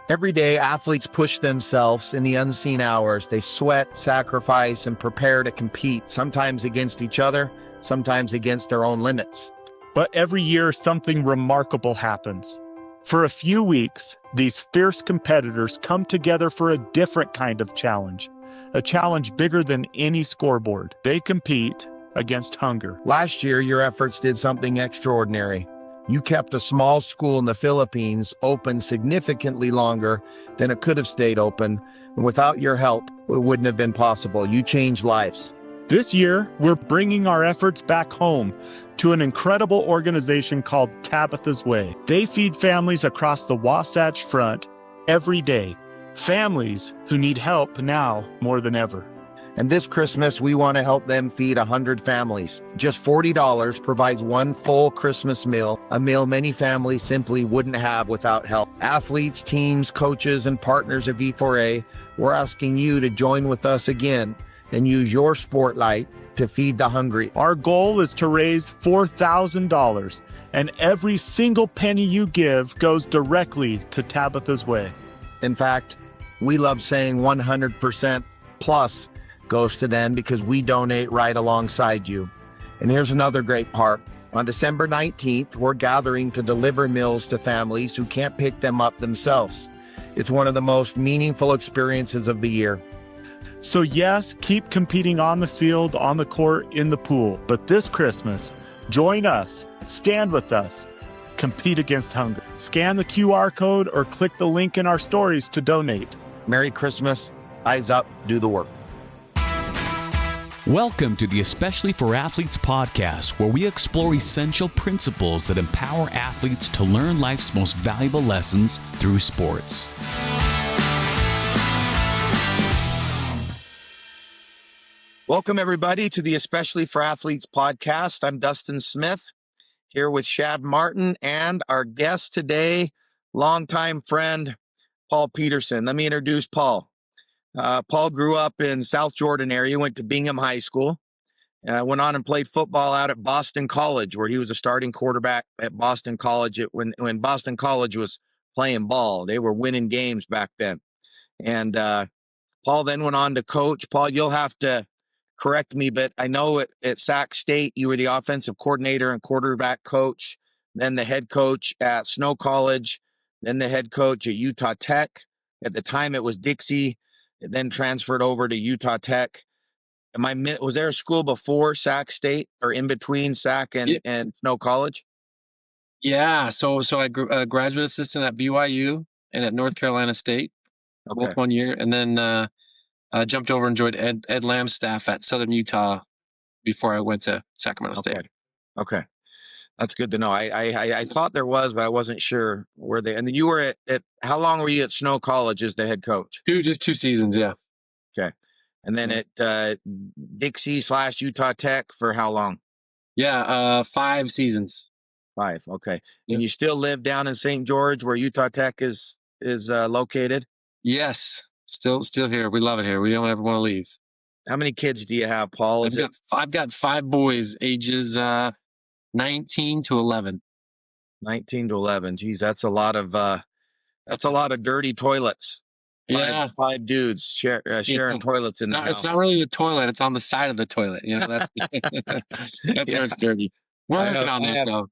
Every day, athletes push themselves in the unseen hours. They sweat, sacrifice, and prepare to compete, sometimes against each other, sometimes against their own limits. But every year, something remarkable happens. For a few weeks, these fierce competitors come together for a different kind of challenge, a challenge bigger than any scoreboard. They compete against hunger. Last year, your efforts did something extraordinary. You kept a small school in the Philippines open significantly longer than it could have stayed open. And without your help, it wouldn't have been possible. You changed lives. This year, we're bringing our efforts back home to an incredible organization called Tabitha's Way. They feed families across the Wasatch Front every day, families who need help now more than ever. And this Christmas, we want to help them feed 100 families. Just $40 provides one full Christmas meal, a meal many families simply wouldn't have without help. Athletes, teams, coaches, and partners of E4A, we're asking you to join with us again and use your spotlight to feed the hungry. Our goal is to raise $4,000, and every single penny you give goes directly to Tabitha's Way. In fact, we love saying 100% plus goes to them because we donate right alongside you. And here's another great part. On December 19th, we're gathering to deliver meals to families who can't pick them up themselves. It's one of the most meaningful experiences of the year. So yes, keep competing on the field, on the court, in the pool. But this Christmas, join us, stand with us, compete against hunger. Scan the QR code or click the link in our stories to donate. Merry Christmas. Eyes up, do the work. Welcome to the Especially for Athletes podcast, where we explore essential principles that empower athletes to learn life's most valuable lessons through sports. Welcome, everybody, to the Especially for Athletes podcast. I'm Dustin Smith, here with Shad Martin and our guest today, longtime friend, Paul Peterson. Let me introduce Paul. Paul grew up in South Jordan area, went to Bingham High School, went on and played football out at Boston College, where he was a starting quarterback at Boston College when Boston College was playing ball. They were winning games back then. And Paul then went on to coach. Paul, you'll have to correct me, but I know at Sac State, you were the offensive coordinator and quarterback coach, then the head coach at Snow College, then the head coach at Utah Tech. At the time, it was Dixie. It then transferred over to Utah Tech. Was there a school before Sac State or in between Sac and Snow College? Yeah. So I graduate assistant at BYU and at North Carolina State, both 1 year. And then jumped over and joined Ed Lamb's staff at Southern Utah before I went to Sacramento State. Okay. That's good to know. I thought there was, but I wasn't sure where they. And then you were at how long were you at Snow College as the head coach? Just 2 seasons, yeah. Okay, and then at Dixie / Utah Tech for how long? Yeah, 5 seasons. 5. Okay, Yep. And you still live down in St. George, where Utah Tech is located? Yes, still here. We love it here. We don't ever want to leave. How many kids do you have, Paul? I've got 5 boys, ages 19 to 11. 19 to 11. Geez, that's a lot of dirty toilets. Yeah, 5 dudes sharing toilets in the house. It's not really the toilet; it's on the side of the toilet. You know, that's where it's dirty. We're working on that though.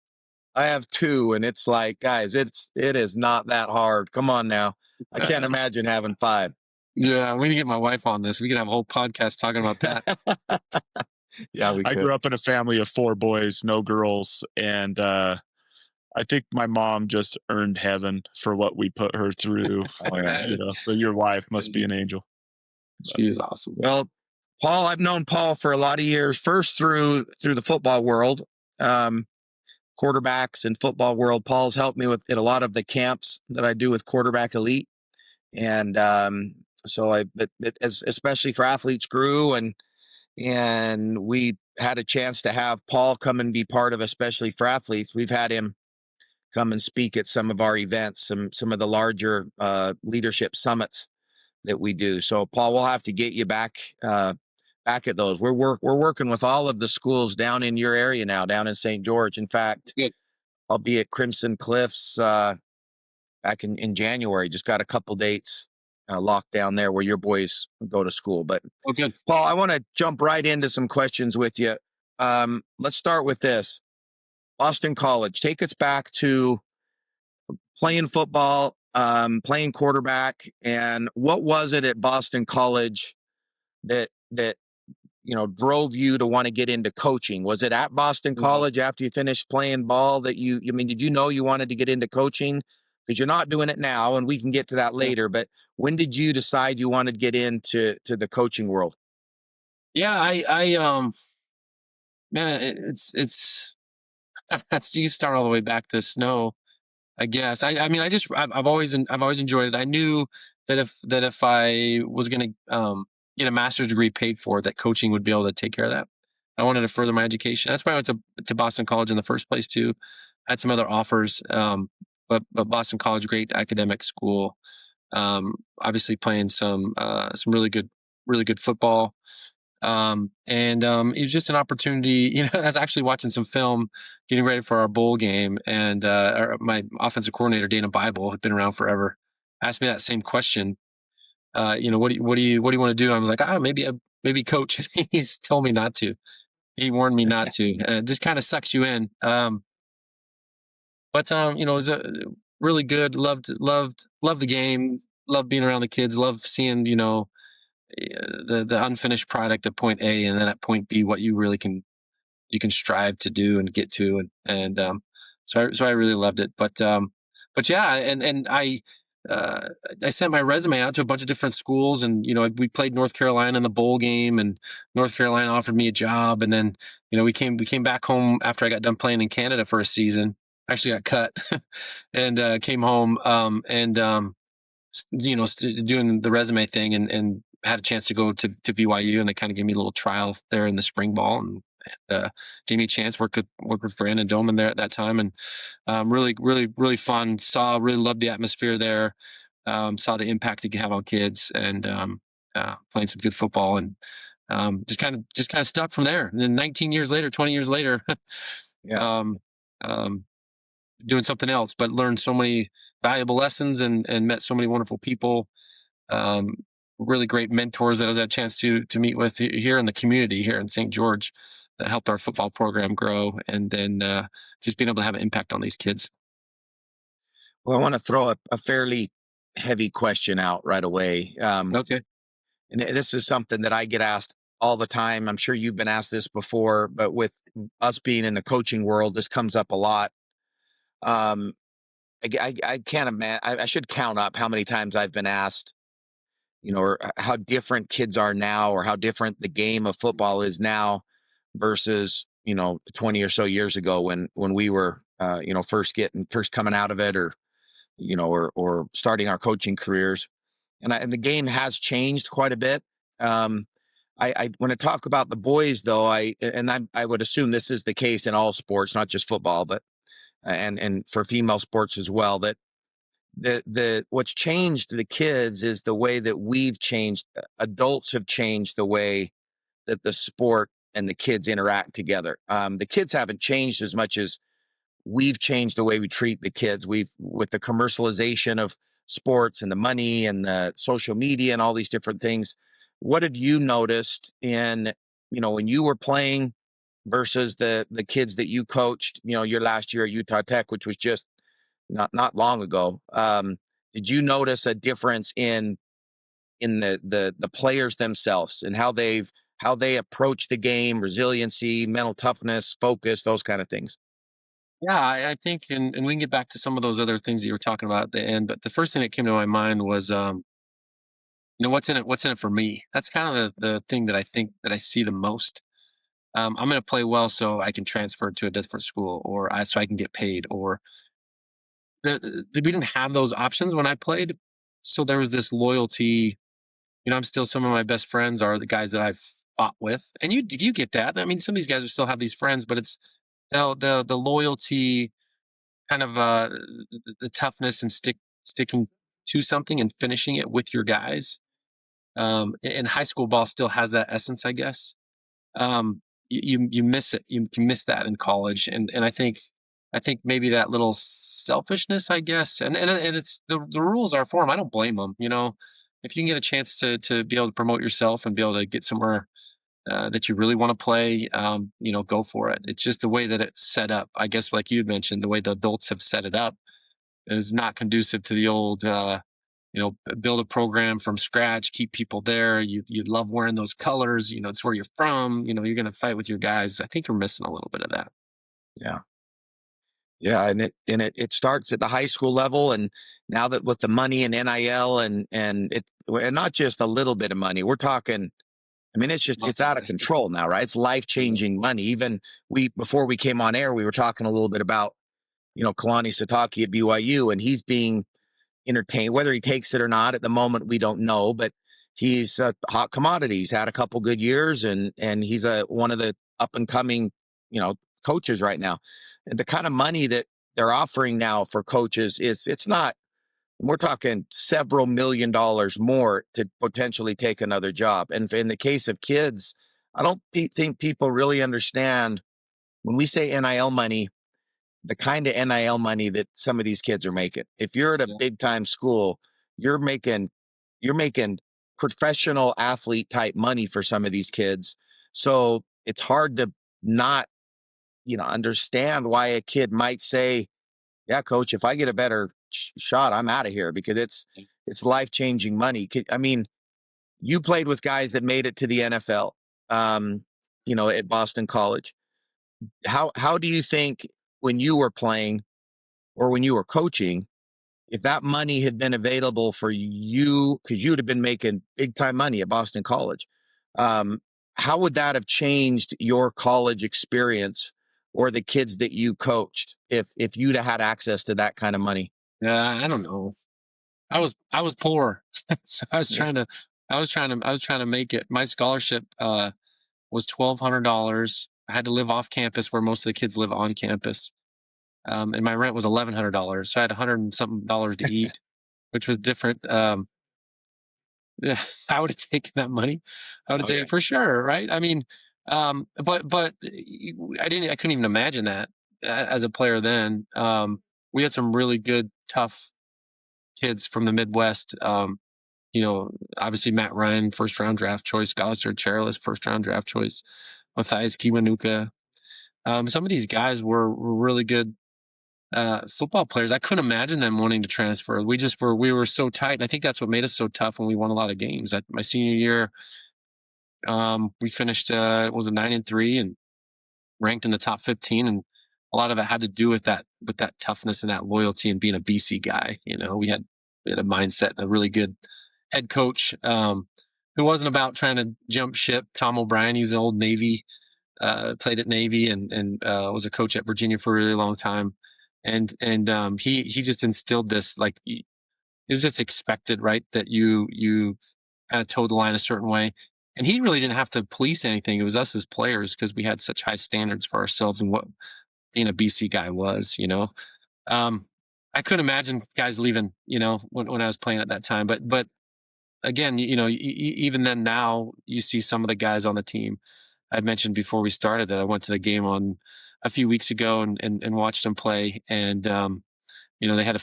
I have 2, and it's like, guys, it is not that hard. Come on now, I can't imagine having 5. Yeah, we need to get my wife on this. We could have a whole podcast talking about that. Yeah, we could. I grew up in a family of 4 boys, no girls, and I think my mom just earned heaven for what we put her through. Oh, yeah. So your wife must be an angel. She is awesome. Well, Paul, I've known Paul for a lot of years. First through the football world, quarterbacks and football world. Paul's helped me with a lot of the camps that I do with Quarterback Elite, and especially for athletes grew and we had a chance to have Paul come and be part of, especially for athletes. We've had him come and speak at some of our events, some of the larger leadership summits that we do. So, Paul, we'll have to get you back at those. We're working with all of the schools down in your area now, down in St. George. In fact, Good. I'll be at Crimson Cliffs. back in January. Just got a couple dates locked down there where your boys go to school. But good. Paul, I want to jump right into some questions with you. Let's start with this. Boston College. Take us back to playing football, playing quarterback, and what was it at Boston College that drove you to want to get into coaching? Was it at Boston College after you finished playing ball that did you know you wanted to get into coaching? Because you're not doing it now, and we can get to that later. But when did you decide you wanted to get into the coaching world? Yeah, I man, it's you start all the way back to snow, I guess. I've always enjoyed it. I knew that if I was going to get a master's degree paid for, that coaching would be able to take care of that. I wanted to further my education. That's why I went to Boston College in the first place too. I had some other offers, but Boston College, great academic school. Obviously playing some really good football. It was just an opportunity. I was actually watching some film, getting ready for our bowl game, and my offensive coordinator, Dana Bible, had been around forever, asked me that same question. What do you want to do? And I was like, maybe coach. He's told me not to. He warned me not to. And it just kind of sucks you in. It was really good. Loved the game. Loved being around the kids. Loved seeing the unfinished product at point A, and then at point B, what you can strive to do and get to, so I really loved it. But yeah, and I sent my resume out to a bunch of different schools, and we played North Carolina in the bowl game, and North Carolina offered me a job, and then we came back home after I got done playing in Canada for a season. I actually got cut, and came home, doing the resume thing, and had a chance to go to BYU, and they kind of gave me a little trial there in the spring ball, and gave me a chance work with Brandon Doman there at that time, and really fun. Really loved the atmosphere there. Saw the impact it could have on kids, and playing some good football, and just kind of stuck from there. And then 19 years later, 20 years later, Yeah. Doing something else, but learned so many valuable lessons, and met so many wonderful people. Really great mentors that I was had a chance to meet with here in the community here in St. George, that helped our football program grow, and then just being able to have an impact on these kids. Well, I want to throw a fairly heavy question out right away. Okay. And this is something that I get asked all the time. I'm sure you've been asked this before, but with us being in the coaching world, this comes up a lot. I can't imagine. I should count up how many times I've been asked, or how different kids are now, or how different the game of football is now versus 20 or so years ago when we were first coming out of it, or or starting our coaching careers, and the game has changed quite a bit. I want to talk about the boys though. I would assume this is the case in all sports, not just football, but and for female sports as well, that the what's changed the kids is the way that we've changed. Adults have changed the way that the sport and the kids interact together. The kids haven't changed as much as we've changed the way we treat the kids. With the commercialization of sports and the money and the social media and all these different things. What have you noticed in, when you were playing versus the kids that you coached, your last year at Utah Tech, which was just not long ago? Did you notice a difference in the players themselves and how they approach the game, resiliency, mental toughness, focus, those kind of things? Yeah, I think, and we can get back to some of those other things that you were talking about at the end. But the first thing that came to my mind was, what's in it? What's in it for me? That's kind of the thing that I think that I see the most. I'm going to play well so I can transfer to a different school, or so I can get paid. Or we didn't have those options when I played, so there was this loyalty. I'm still, some of my best friends are the guys that I've fought with, and you get that. I mean, some of these guys will still have these friends, but it's the loyalty, kind of the toughness, and sticking to something and finishing it with your guys. And high school ball still has that essence, I guess. You miss it. You can miss that in college, and I think I think maybe that little selfishness, I guess, and it's the rules are for them. I don't blame them. If you can get a chance to be able to promote yourself and be able to get somewhere that you really want to play, go for it. It's just the way that it's set up. I guess, like you had mentioned, the way the adults have set it up is not conducive to the old, build a program from scratch, keep people there. You love wearing those colors. It's where you're from. You're going to fight with your guys. I think you're missing a little bit of that. Yeah. Yeah, and it starts at the high school level, and now that with the money and NIL and not just a little bit of money, we're talking. I mean, it's out of control now, right? It's life-changing money. Even before we came on air, we were talking a little bit about, Kalani Sitake at BYU, and he's being entertained. Whether he takes it or not at the moment, we don't know, but he's a hot commodity. He's had a couple good years, and he's one of the up-and-coming, coaches right now. And the kind of money that they're offering now for coaches it's not. We're talking several $1 million more to potentially take another job. And in the case of kids, I don't think people really understand when we say NIL money, the kind of NIL money that some of these kids are making. If you're at a big time school, you're making professional athlete type money for some of these kids. So it's hard to not, understand why a kid might say, yeah, coach, if I get a better shot, I'm out of here, because it's life-changing money. I mean, you played with guys that made it to the NFL, at Boston College. How do you think when you were playing or when you were coaching, if that money had been available for you, because you'd have been making big time money at Boston College, how would that have changed your college experience or the kids that you coached if you'd have had access to that kind of money? Yeah, I don't know. I was poor, so I was trying to make it. My scholarship was $1,200. I had to live off campus where most of the kids live on campus, and my rent was $1,100. So I had $100 and something to eat, which was different. Yeah, I would have taken that money. I would have taken it for sure, right? I mean, but I couldn't even imagine that as a player then. We had some really good, tough kids from the Midwest. Obviously Matt Ryan, first round draft choice, Golister Chairless, first round draft choice, Matthias Kiwanuka. Some of these guys were really good football players. I couldn't imagine them wanting to transfer. We were so tight. And I think that's what made us so tough when we won a lot of games. My senior year, we finished, was a 9-3 and ranked in the top 15. And a lot of it had to do with that toughness and that loyalty and being a BC guy. We had a mindset and a really good head coach, who wasn't about trying to jump ship. Tom O'Brien, he was an old Navy, played at Navy and was a coach at Virginia for a really long time. And he just instilled this, like, it was just expected, right, that you kind of towed the line a certain way. And he really didn't have to police anything. It was us as players, because we had such high standards for ourselves and what being a BC guy was. I couldn't imagine guys leaving, when I was playing at that time. But again, even then, now you see some of the guys on the team. I mentioned before we started that I went to the game on a few weeks ago and watched them play. And, they had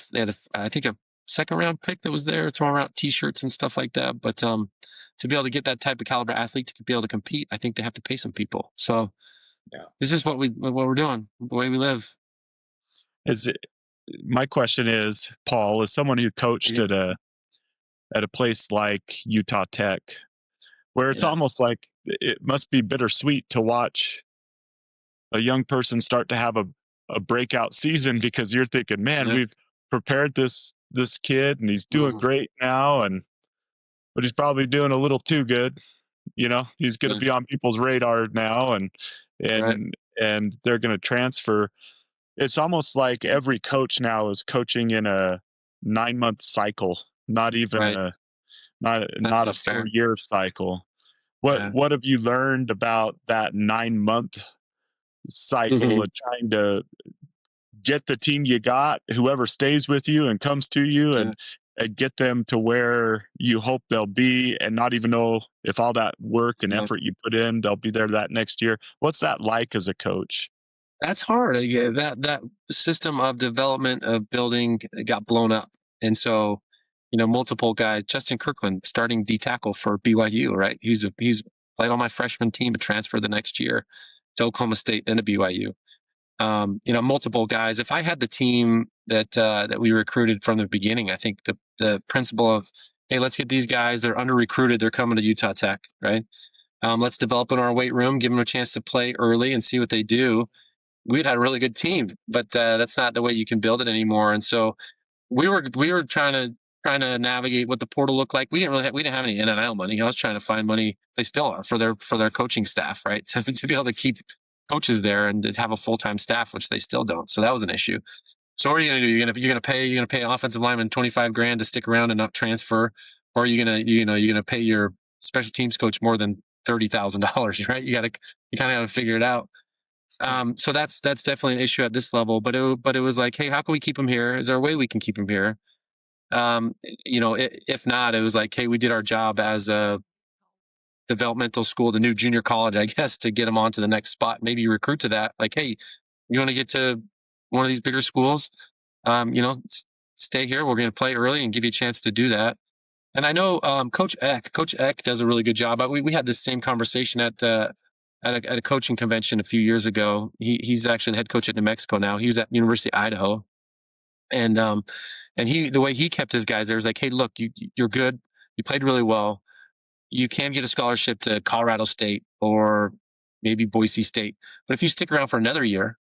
I think a second round pick that was there throwing around t-shirts and stuff like that. But, to be able to get that type of caliber athlete to be able to compete, I think they have to pay some people. So it's just what we're doing, the way we live. My question is, Paul, as someone who coached at a place like Utah Tech, where it's almost like it must be bittersweet to watch a young person start to have a breakout season, because you're thinking, man, we've prepared this kid and he's doing great now, but he's probably doing a little too good. He's going to be on people's radar now, and they're going to transfer. It's almost like every coach now is coaching in a 9-month cycle, not even not a 4-year cycle. What have you learned about that 9-month cycle of trying to get the team you got, whoever stays with you and comes to you, and get them to where you hope they'll be, and not even know if all that work and effort you put in, they'll be there that next year? What's that like as a coach? That's hard. Yeah, that system of development of building got blown up, and so multiple guys. Justin Kirkland starting D tackle for BYU, right? He's played on my freshman team, a transfer the next year to Oklahoma State, then to BYU. Multiple guys. If I had the team that we recruited from the beginning, I think the principle of, hey, let's get these guys. They're under recruited. They're coming to Utah Tech, right? Let's develop in our weight room, give them a chance to play early and see what they do. We'd had a really good team, but that's not the way you can build it anymore. And so we were trying to navigate what the portal looked like. We didn't have any NIL money. I was trying to find money. They still are for their coaching staff, right? To be able to keep coaches there and to have a full-time staff, which they still don't. So that was an issue. So what are you going to do? You're going to pay an offensive lineman $25,000 to stick around and not transfer, or are you going to pay your special teams coach more than $30,000, right? You kind of got to figure it out. So that's definitely an issue at this level. But it was like, hey, how can we keep him here? Is there a way we can keep him here? If not, it was like, hey, we did our job as a developmental school, the new junior college, I guess, to get them on to the next spot. Maybe you recruit to that. Like, hey, you want to get to one of these bigger schools? Stay here. We're going to play early and give you a chance to do that. And I know Coach Eck does a really good job. We had this same conversation at a coaching convention a few years ago. He's actually the head coach at New Mexico now. He was at University of Idaho, and the way he kept his guys there was like, hey, look, you're good. You played really well. You can get a scholarship to Colorado State or maybe Boise State. But if you stick around for another year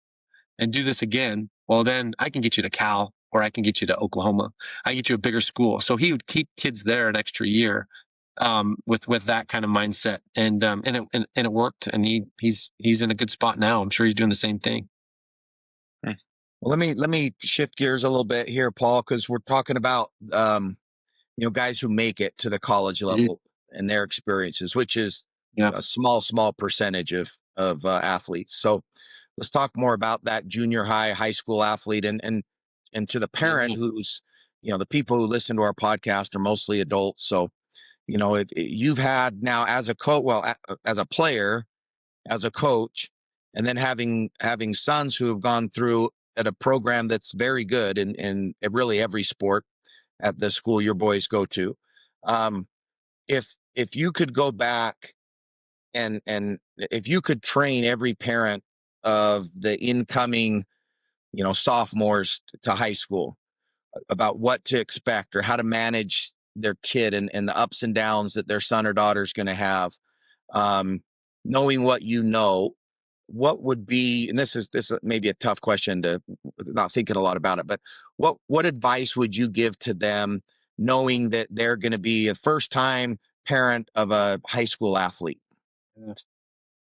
and do this again, well, then I can get you to Cal or I can get you to Oklahoma. I get you a bigger school. So he would keep kids there an extra year with that kind of mindset. And it worked. And he's in a good spot now. I'm sure he's doing the same thing. Well, let me shift gears a little bit here, Paul, because we're talking about guys who make it to the college level and their experiences, which is a small percentage of athletes. So let's talk more about that junior high school athlete and to the parent who's, the people who listen to our podcast are mostly adults. So, you've had now as a as a player, as a coach, and then having sons who have gone through at a program that's very good in really every sport at the school your boys go to. If you could go back and if you could train every parent of the incoming, sophomores to high school about what to expect or how to manage their kid and the ups and downs that their son or daughter is going to have, knowing what what would be, and this is maybe a tough question to not thinking a lot about it, but what advice would you give to them knowing that they're going to be a first time parent of a high school athlete?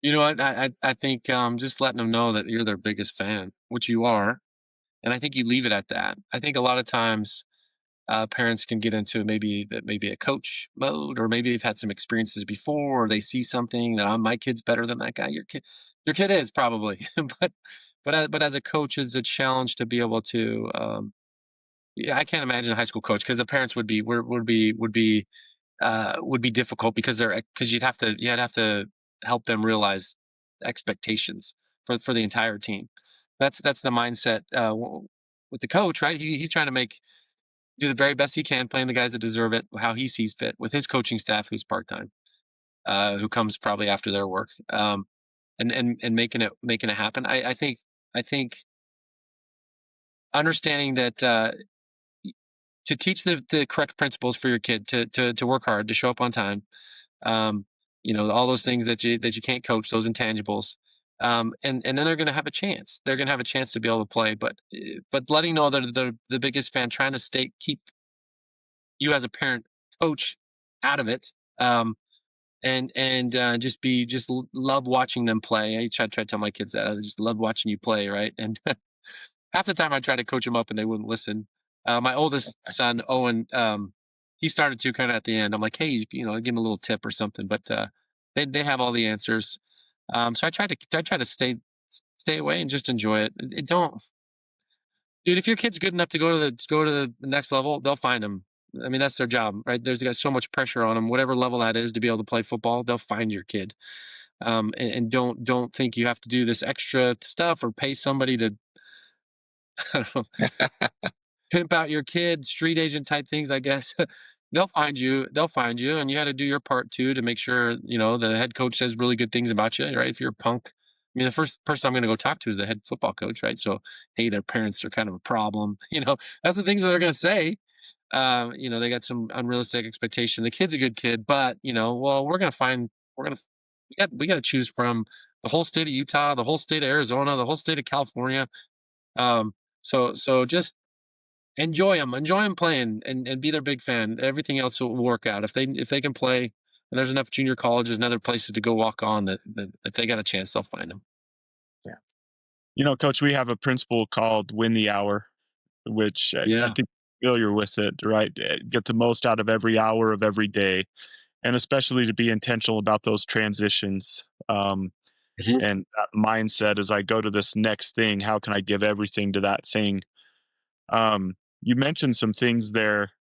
I think just letting them know that you're their biggest fan, which you are. And I think you leave it at that. I think a lot of times parents can get into maybe a coach mode, or maybe they've had some experiences before, or they see something that my kid's better than that guy. Your kid is probably, but as a coach, it's a challenge to be able to. I can't imagine a high school coach because the parents would be difficult because you'd have to help them realize expectations for the entire team. That's the mindset with the coach, right? He's trying to do the very best he can, playing the guys that deserve it, how he sees fit, with his coaching staff who's part-time, who comes probably after their work, and making it happen. I think understanding that to teach the correct principles for your kid, to work hard, to show up on time, all those things that you can't coach, those intangibles. And then they're going to have a chance. They're going to have a chance to be able to play. But letting know that the biggest fan, trying to keep you as a parent, coach, out of it, and just love watching them play. I try to tell my kids that I just love watching you play, right? And half the time I try to coach them up and they wouldn't listen. My oldest son, Owen, he started to kind of at the end. I'm like, hey, give him a little tip or something. But they have all the answers. So I try to stay away and just enjoy it. Dude, if your kid's good enough to go to the next level, they'll find them. I mean, that's their job, right? There's got so much pressure on them, whatever level that is, to be able to play football. They'll find your kid. and don't think you have to do this extra stuff or pay somebody to I don't know, pimp out your kid, street agent type things, I guess. They'll find you, and you got to do your part too to make sure, the head coach says really good things about you, right? If you're a punk, I mean, the first person I'm going to go talk to is the head football coach, right? So, hey, their parents are kind of a problem. That's the things that they're going to say. They got some unrealistic expectation. The kid's a good kid, but well, we're gonna we got to choose from the whole state of Utah, the whole state of Arizona, the whole state of California. So just enjoy them playing and be their big fan. Everything else will work out if they can play. And there's enough junior colleges and other places to go walk on that they got a chance, they'll find them. Yeah. Coach, we have a principle called Win the Hour, which I think you're familiar with it, right? Get the most out of every hour of every day, and especially to be intentional about those transitions. And that mindset as I go to this next thing, how can I give everything to that thing? You mentioned some things there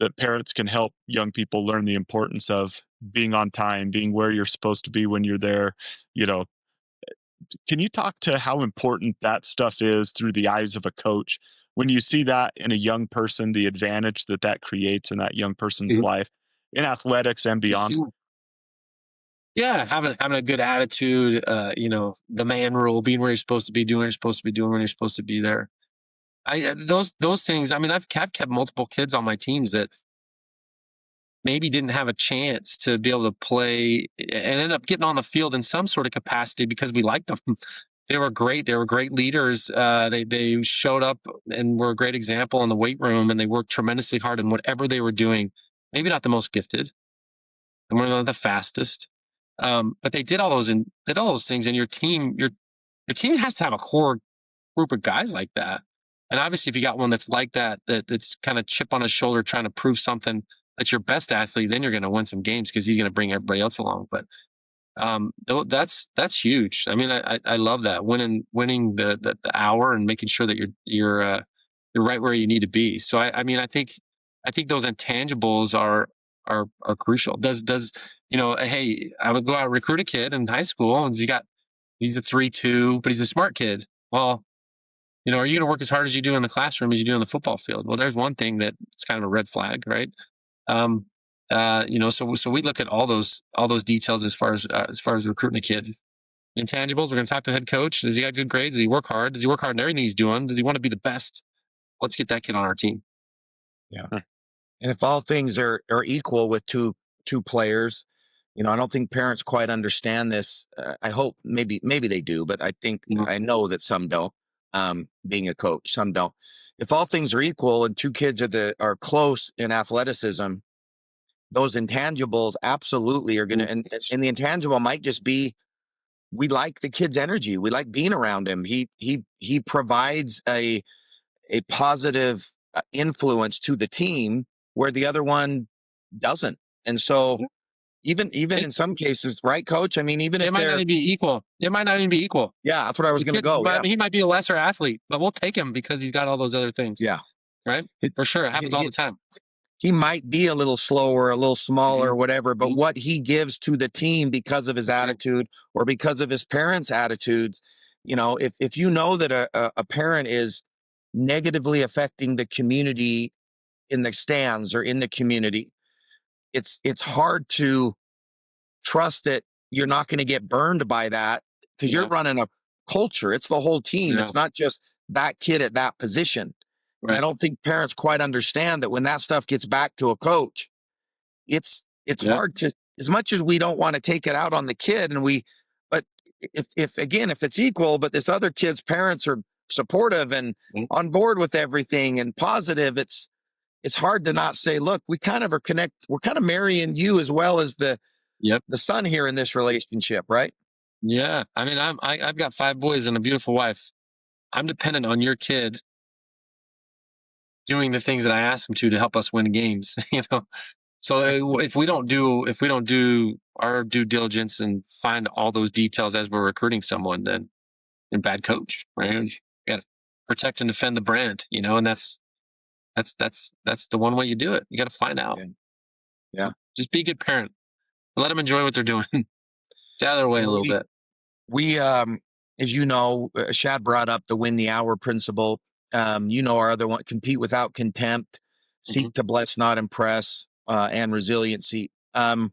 that parents can help young people learn the importance of being on time, being where you're supposed to be when you're there. Can you talk to how important that stuff is through the eyes of a coach? When you see that in a young person, the advantage that creates in that young person's life in athletics and beyond? Yeah, having a good attitude, the man rule, being where you're supposed to be, doing what you're supposed to be doing when you're supposed to be there. Those things. I mean, I've kept multiple kids on my teams that maybe didn't have a chance to be able to play and ended up getting on the field in some sort of capacity because we liked them. They were great. They were great leaders. They showed up and were a great example in the weight room, and they worked tremendously hard in whatever they were doing. Maybe not the most gifted, and we're not the fastest, but they did all those things. And your team has to have a core group of guys like that. And obviously, if you got one that's like that's kind of chip on his shoulder, trying to prove something, that's your best athlete, then you're going to win some games because he's going to bring everybody else along. But that's huge. I mean, I love that winning the hour and making sure that you're right where you need to be. So I mean, I think those intangibles are crucial. Hey, I would go out and recruit a kid in high school, and he's a 3.2, but he's a smart kid. Well, are you going to work as hard as you do in the classroom as you do in the football field? Well, there's one thing that's kind of a red flag, right? So we look at all those details as far as recruiting a kid. Intangibles, we're going to talk to the head coach. Does he have good grades? Does he work hard? Does he work hard in everything he's doing? Does he want to be the best? Let's get that kid on our team. Yeah. And if all things are equal with two players, I don't think parents quite understand this. I hope maybe they do, but I think I know that some don't. Being a coach, some don't. If all things are equal and two kids are close in athleticism, those intangibles absolutely are going to, and the intangible might just be, we like the kid's energy. We like being around him. He provides a positive influence to the team where the other one doesn't. And so even in some cases, right, Coach? I mean, even if it might not even be equal. It might not even be equal. Yeah, that's what I was going to go. But he might be a lesser athlete, but we'll take him because he's got all those other things. Yeah. Right? For sure. It happens all the time. He might be a little slower, a little smaller, whatever, but what he gives to the team because of his attitude or because of his parents' attitudes, if you know that a parent is negatively affecting the community in the stands or in the community, it's hard to trust that you're not going to get burned by that because you're running a culture. It's the whole team. It's not just that kid at that position. Right. I don't think parents quite understand that when that stuff gets back to a coach, it's hard to, as much as we don't want to take it out on the kid, but if it's equal, but this other kid's parents are supportive and on board with everything and positive, it's hard to not say, look, we kind of we're kind of marrying you as well as the son here in this relationship, right? Yeah. I mean, I've got 5 boys and a beautiful wife. I'm dependent on your kid doing the things that I ask him to help us win games, So if we don't do our due diligence and find all those details as we're recruiting someone, then you're a bad coach, right? You got to protect and defend the brand, and that's the one way you do it. You got to find out. Yeah. Just be a good parent. Let them enjoy what they're doing. Get out of their way a little bit. We, as you know, Shad brought up the win the hour principle. Our other one, compete without contempt, seek to bless, not impress, and resiliency. How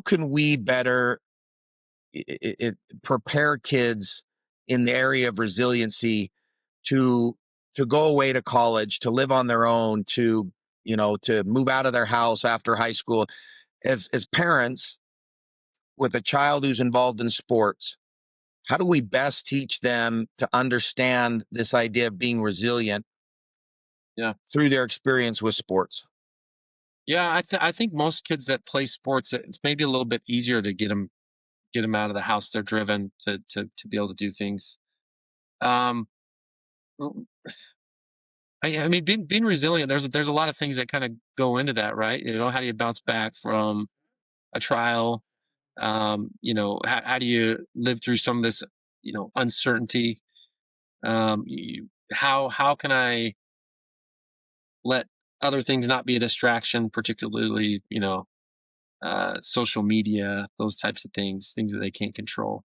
can we better prepare kids in the area of resiliency to go away to college, to live on their own, to move out of their house after high school? As parents with a child who's involved in sports, how do we best teach them to understand this idea of being resilient through their experience with sports? Yeah, I think most kids that play sports, it's maybe a little bit easier to get them out of the house. They're driven to be able to do things. Um, I mean, being resilient. There's a lot of things that kind of go into that, right? How do you bounce back from a trial? How do you live through some of this, uncertainty? How can I let other things not be a distraction, particularly, social media, those types of things that they can't control.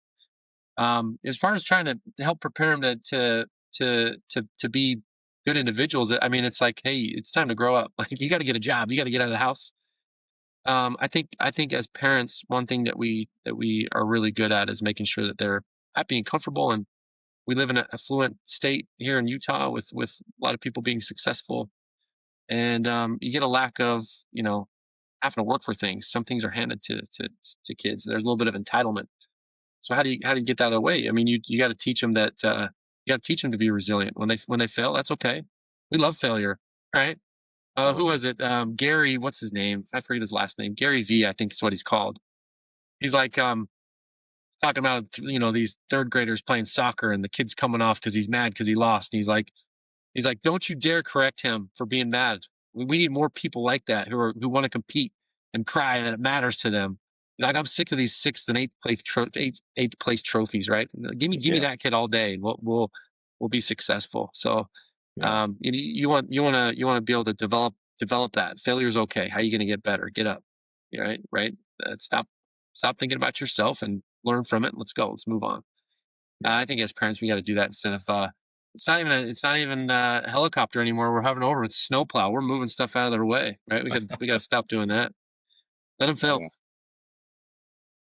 As far as trying to help prepare them to be good individuals, I mean, it's like, hey, it's time to grow up. Like, you got to get a job, you got to get out of the house. I think as parents, one thing that we are really good at is making sure that they're happy and comfortable. And we live in an affluent state here in Utah with a lot of people being successful, and you get a lack of having to work for things. Some things are handed to kids. There's a little bit of entitlement. So how do you get that away? I mean, you got to teach them that you got to teach them to be resilient. When they fail, that's okay. We love failure, right? Who was it? Gary, what's his name? I forget his last name. Gary V, I think is what he's called. He's like talking about these third graders playing soccer and the kid's coming off because he's mad because he lost. And he's like, don't you dare correct him for being mad. We need more people like that who want to compete and cry that it matters to them. Like, I'm sick of these sixth and eighth place trophies, right? Give me that kid all day, and we'll be successful. So, you want to be able to develop that. Failure is okay. How are you going to get better? Get up, right. Stop thinking about yourself and learn from it. Let's go. Let's move on. I think as parents, we got to do that instead of it's not even a helicopter anymore. We're having over with snowplow. We're moving stuff out of their way, right? We got to stop doing that. Let them fail. Yeah.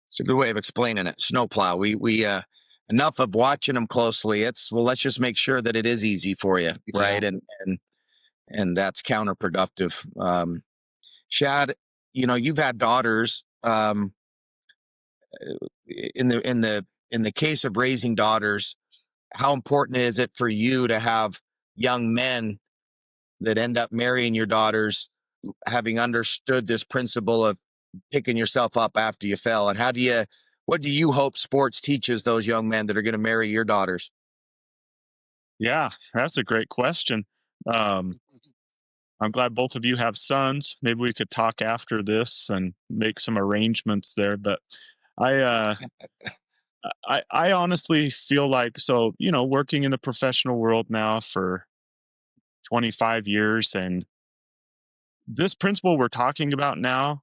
It's a good way of explaining it. Snowplow. We enough of watching them closely. Let's just make sure that it is easy for you, right? And that's counterproductive. Shad, you've had daughters. In the case of raising daughters, how important is it for you to have young men that end up marrying your daughters, having understood this principle of picking yourself up after you fell? And what do you hope sports teaches those young men that are going to marry your daughters? Yeah, that's a great question. I'm glad both of you have sons. Maybe we could talk after this and make some arrangements there. But I honestly feel like, working in the professional world now for 25 years, and this principle we're talking about now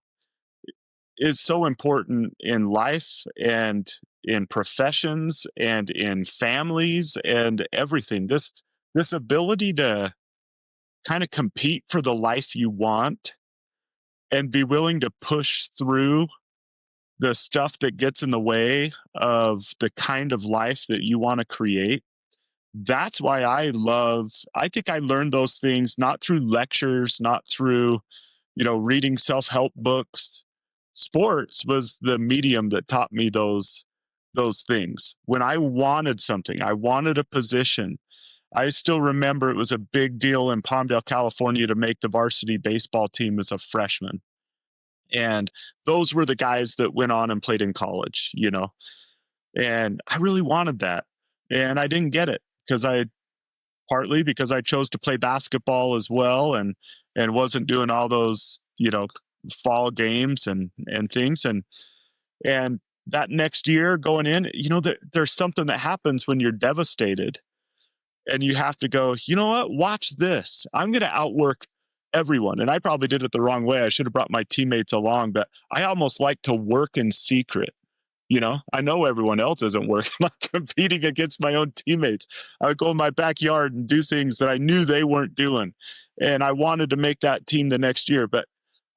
is so important in life and in professions and in families and everything. This ability to kind of compete for the life you want and be willing to push through the stuff that gets in the way of the kind of life that you want to create. That's why I think I learned those things not through lectures, not through, reading self-help books. Sports was the medium that taught me those things. When I wanted something, I wanted a position. I still remember it was a big deal in Palmdale, California to make the varsity baseball team as a freshman. And those were the guys that went on and played in college, and I really wanted that. And I didn't get it partly because I chose to play basketball as well and wasn't doing all those, fall games and things. And that next year going in, there's something that happens when you're devastated and you have to go, you know what, watch this. I'm going to outwork everyone. And I probably did it the wrong way. I should have brought my teammates along, but I almost like to work in secret. I know everyone else isn't working. I'm competing against my own teammates. I would go in my backyard and do things that I knew they weren't doing. And I wanted to make that team the next year. But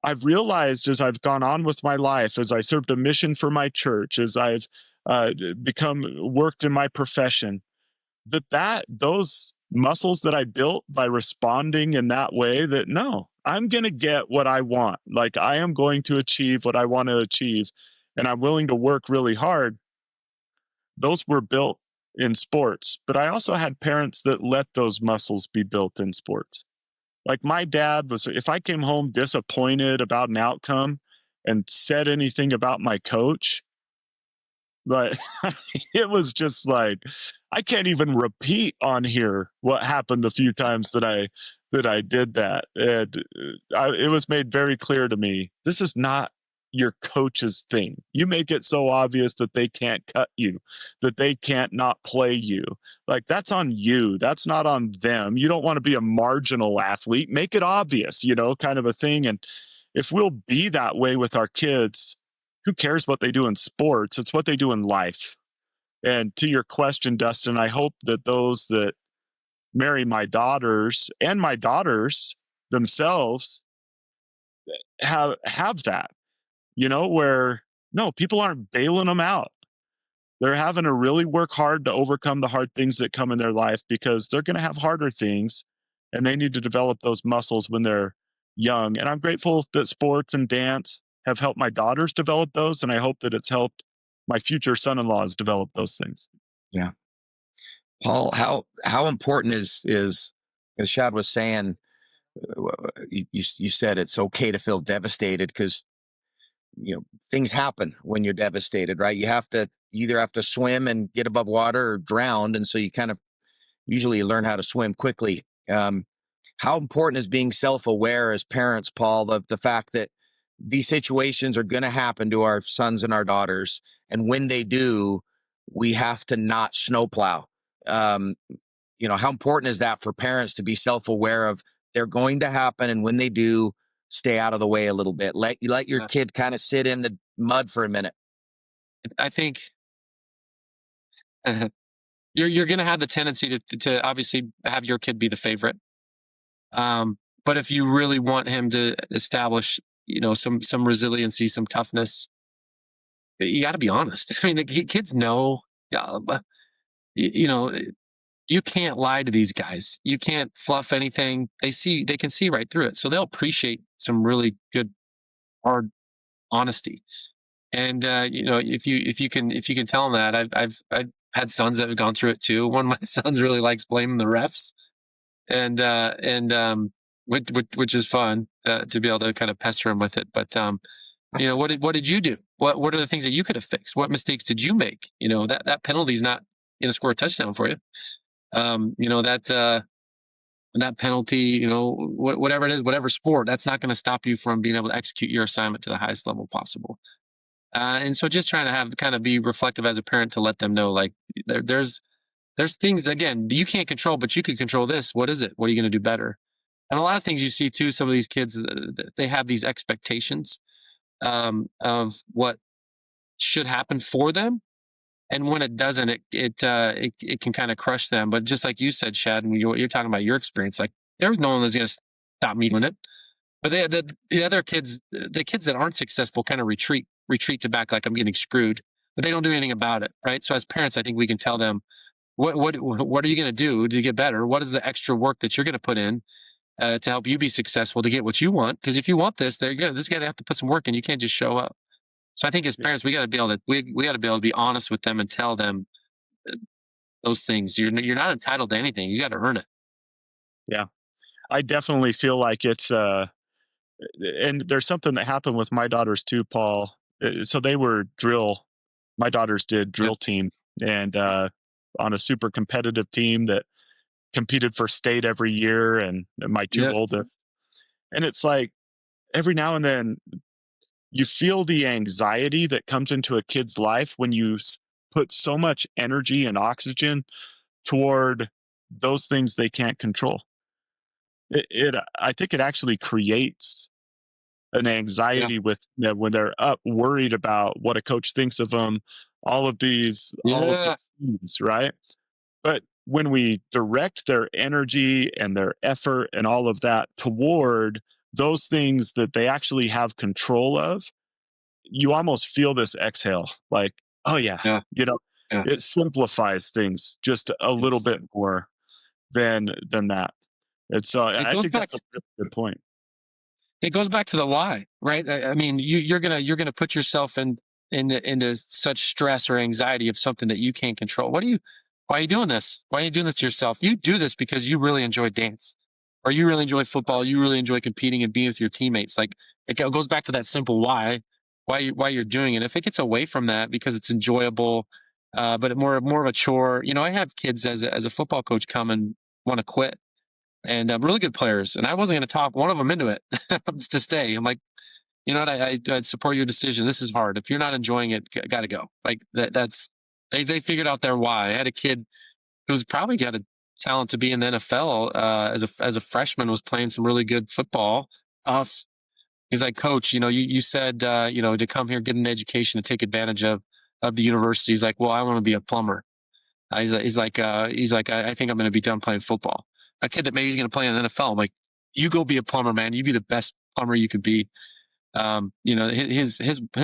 I've realized as I've gone on with my life, as I served a mission for my church, as I've worked in my profession, that those muscles that I built by responding in that way, that no, I'm going to get what I want. Like, I am going to achieve what I want to achieve, and I'm willing to work really hard. Those were built in sports, but I also had parents that let those muscles be built in sports. Like, my dad was, if I came home disappointed about an outcome and said anything about my coach, but it was just like, I can't even repeat on here what happened a few times that I did that. And it was made very clear to me, this is not your coach's thing. You make it so obvious that they can't cut you, that they can't not play you. Like, that's on you. That's not on them. You don't want to be a marginal athlete. Make it obvious, kind of a thing. And if we'll be that way with our kids, who cares what they do in sports? It's what they do in life. And to your question, Dustin, I hope that those that marry my daughters and my daughters themselves have that, where no, people aren't bailing them out. They're having to really work hard to overcome the hard things that come in their life, because they're going to have harder things, and they need to develop those muscles when they're young. And I'm grateful that sports and dance have helped my daughters develop those, and I hope that it's helped my future son-in-laws develop those things. Yeah. Paul, how important is, as Shad was saying, you said it's okay to feel devastated, because things happen when you're devastated, right? You either have to swim and get above water or drown, and so you kind of usually learn how to swim quickly. How important is being self-aware as parents, Paul, of the fact that these situations are going to happen to our sons and our daughters, and when they do, we have to not snowplow. How important is that for parents to be self-aware of they're going to happen, and when they do, stay out of the way a little bit. Let your kid kind of sit in the mud for a minute. I think you're going to have the tendency to obviously have your kid be the favorite. But if you really want him to establish, some resiliency, some toughness, you got to be honest. I mean, the kids know, you can't lie to these guys. You can't fluff anything. They can see right through it. So they'll appreciate some really good, hard honesty. And if you can tell them that, I've had sons that have gone through it too. One of my sons really likes blaming the refs, and which is fun to be able to kind of pester him with it. But what did you do? What are the things that you could have fixed? What mistakes did you make? That penalty is not going to score a touchdown for you. That penalty, whatever it is, whatever sport, that's not going to stop you from being able to execute your assignment to the highest level possible. And so just trying to kind of be reflective as a parent to let them know, like, there's things, again, you can't control, but you can control this. What is it? What are you going to do better? And a lot of things you see too, some of these kids, they have these expectations of what should happen for them. And when it doesn't, it can kind of crush them. But just like you said, Shad, and you're talking about your experience, like, there's no one that's going to stop me doing it. But the other kids, the kids that aren't successful, kind of retreat to back, like, I'm getting screwed, but they don't do anything about it, right? So as parents, I think we can tell them, what are you going to do to get better? What is the extra work that you're going to put in to help you be successful, to get what you want? Because if you want this, this guy to have to put some work in. You can't just show up. So I think as parents, we got to be able to be honest with them and tell them those things. You're not entitled to anything. You got to earn it. Yeah, I definitely feel like it's and there's something that happened with my daughters too, Paul. So they were my daughters did drill team, and on a super competitive team that competed for state every year, and my two oldest. And it's like, every now and then you feel the anxiety that comes into a kid's life when you put so much energy and oxygen toward those things they can't control. I think it actually creates an Yeah. anxiety with them when they're up worried about what a coach thinks of them, all of Yeah. these things, right? But when we direct their energy and their effort and all of that toward those things that they actually have control of, you almost feel this exhale like, oh yeah, Yeah. you know, Yeah. it simplifies things just a little Yes. bit more than that. It's It I goes think back that's a really good point. It goes back to the why, right? I mean, you're gonna put yourself into such stress or anxiety of something that you can't control. Why are you doing this? Why are you doing this to yourself? You do this because you really enjoy dance, or you really enjoy football. You really enjoy competing and being with your teammates. Like goes back to that simple why you're doing it. If it gets away from that because it's enjoyable, but more of a chore. I have kids as a football coach come and want to quit and really good players. And I wasn't going to talk one of them into it to stay. I'm like, you know what? I'd support your decision. This is hard. If you're not enjoying it, got to go. Like that's they figured out their why. I had a kid who's probably got a talent to be in the NFL as a freshman, was playing some really good football. He's like, Coach, you said to come here, get an education, to take advantage of the university. He's like, well, I want to be a plumber. I think I'm going to be done playing football. A kid that maybe he's going to play in the NFL. I'm like, you go be a plumber, man. You be the best plumber you could be. His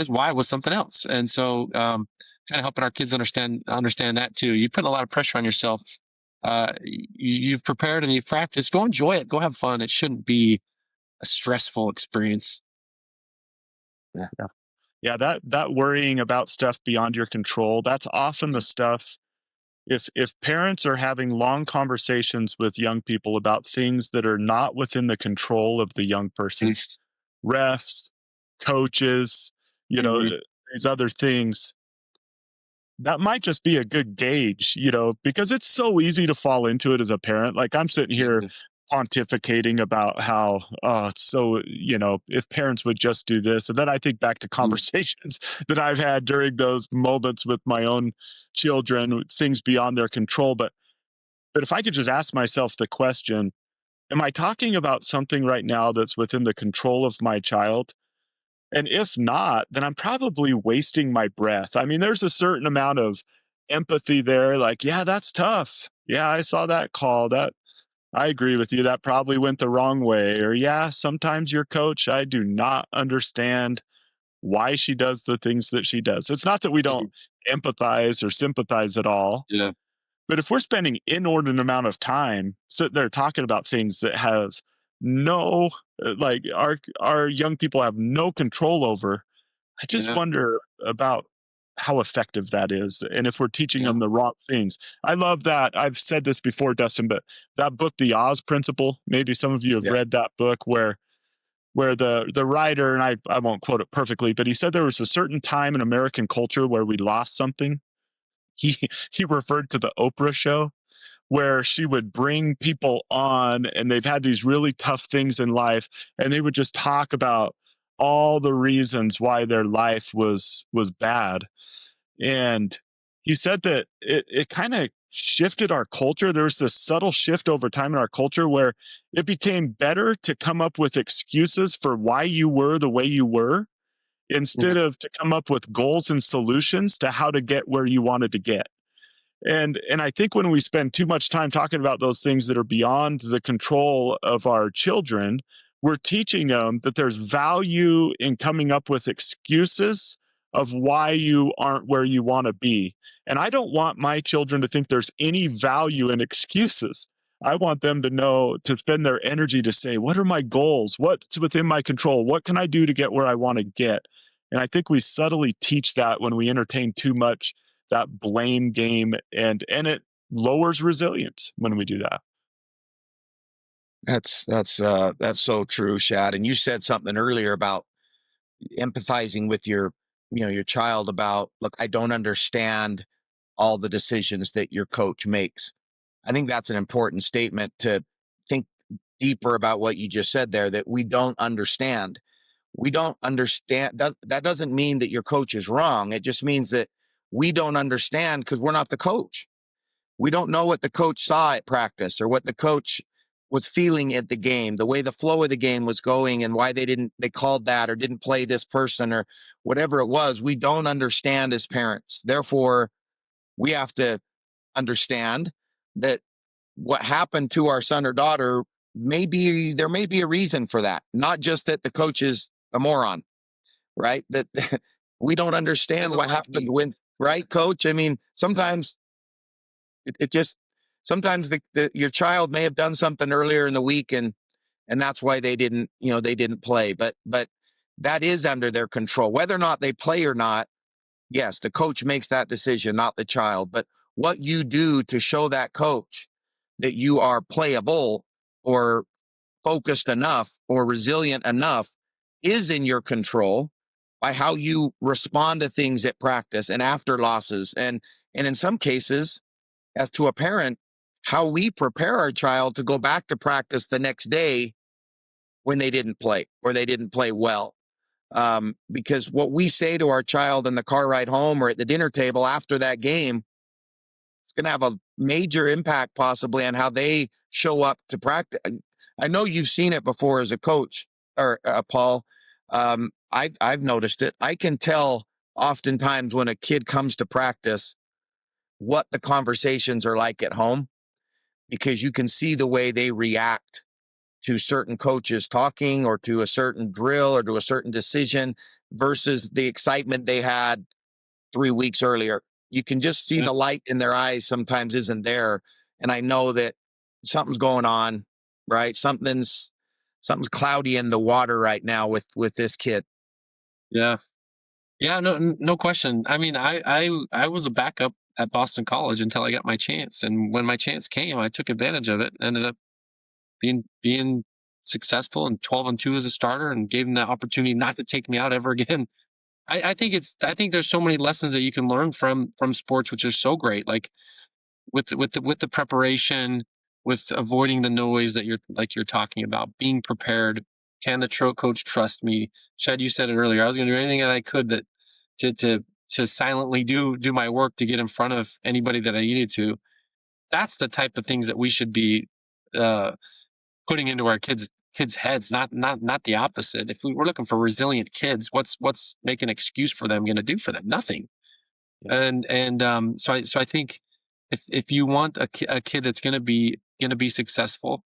why was something else, and so kind of helping our kids understand that too. You put a lot of pressure on yourself. You've prepared and you've practiced. Go enjoy it. Go have fun. It shouldn't be a stressful experience. Yeah. Yeah, that worrying about stuff beyond your control, that's often the stuff. If parents are having long conversations with young people about things that are not within the control of the young person, refs, coaches, Mm-hmm. these other things, that might just be a good gauge, because it's so easy to fall into it as a parent. Like I'm sitting here pontificating about how, it's so, if parents would just do this. And then I think back to conversations that I've had during those moments with my own children, things beyond their control. But if I could just ask myself the question, am I talking about something right now that's within the control of my child? And if not, then I'm probably wasting my breath. I mean, there's a certain amount of empathy there. Like, yeah, that's tough. Yeah, I saw that call. I agree with you. That probably went the wrong way. Or, yeah, sometimes your coach, I do not understand why she does the things that she does. It's not that we don't empathize or sympathize at all. Yeah. But if we're spending inordinate amount of time sitting there talking about things that have no, like our young people have no control over, I just Yeah. wonder about how effective that is and if we're teaching Yeah. them the wrong things. I love that. I've said this before, Dustin, but that book, The Oz Principle, maybe some of you have Yeah. read that book where the writer, and I won't quote it perfectly, but he said there was a certain time in American culture where we lost something. He he referred to the Oprah show where she would bring people on and they've had these really tough things in life and they would just talk about all the reasons why their life was bad. And he said that it kind of shifted our culture. There was this subtle shift over time in our culture where it became better to come up with excuses for why you were the way you were instead of to come up with goals and solutions to how to get where you wanted to get. And I think when we spend too much time talking about those things that are beyond the control of our children, we're teaching them that there's value in coming up with excuses of why you aren't where you want to be. And I don't want my children to think there's any value in excuses. I want them to know, to spend their energy to say, what are my goals? What's within my control? What can I do to get where I want to get? And I think we subtly teach that when we entertain too much that blame game, and it lowers resilience when we do that. That's so true, Shad. And you said something earlier about empathizing with your child about, look, I don't understand all the decisions that your coach makes. I think that's an important statement to think deeper about what you just said there, that we don't understand. We don't understand. That doesn't mean that your coach is wrong. It just means that we don't understand because we're not the coach. We don't know what the coach saw at practice or what the coach was feeling at the game, the way the flow of the game was going, and why they called that or didn't play this person or whatever it was, we don't understand as parents. Therefore, we have to understand that what happened to our son or daughter there may be a reason for that, not just that the coach is a moron, right? That we don't understand what happened when, right, coach? I mean, sometimes it just, sometimes your child may have done something earlier in the week and that's why they didn't play, but that is under their control. Whether or not they play or not, yes, the coach makes that decision, not the child. But what you do to show that coach that you are playable or focused enough or resilient enough is in your control by how you respond to things at practice and after losses. And in some cases, as to a parent, how we prepare our child to go back to practice the next day when they didn't play or they didn't play well. Because what we say to our child in the car ride home or at the dinner table after that game, it's going to have a major impact possibly on how they show up to practice. I know you've seen it before as a coach, or Paul. I've noticed it. I can tell oftentimes when a kid comes to practice what the conversations are like at home, because you can see the way they react to certain coaches talking or to a certain drill or to a certain decision versus the excitement they had 3 weeks earlier. You can just see the light in their eyes sometimes isn't there. And I know that something's going on, right? Something's cloudy in the water right now with this kid. Yeah. Yeah, no question. I mean, I was a backup at Boston College until I got my chance. And when my chance came, I took advantage of it. Ended up being successful and 12-2 as a starter, and gave them the opportunity not to take me out ever again. I think there's so many lessons that you can learn from sports, which are so great. Like with the preparation, with avoiding the noise that you're talking about, being prepared. Can the coach trust me? Chad, you said it earlier. I was going to do anything that I could that to silently do my work to get in front of anybody that I needed to. That's the type of things that we should be putting into our kids' heads, not the opposite. If we're looking for resilient kids, what's make an excuse for them going to do for them? Nothing. Yeah. So I think if you want a kid that's going to be successful,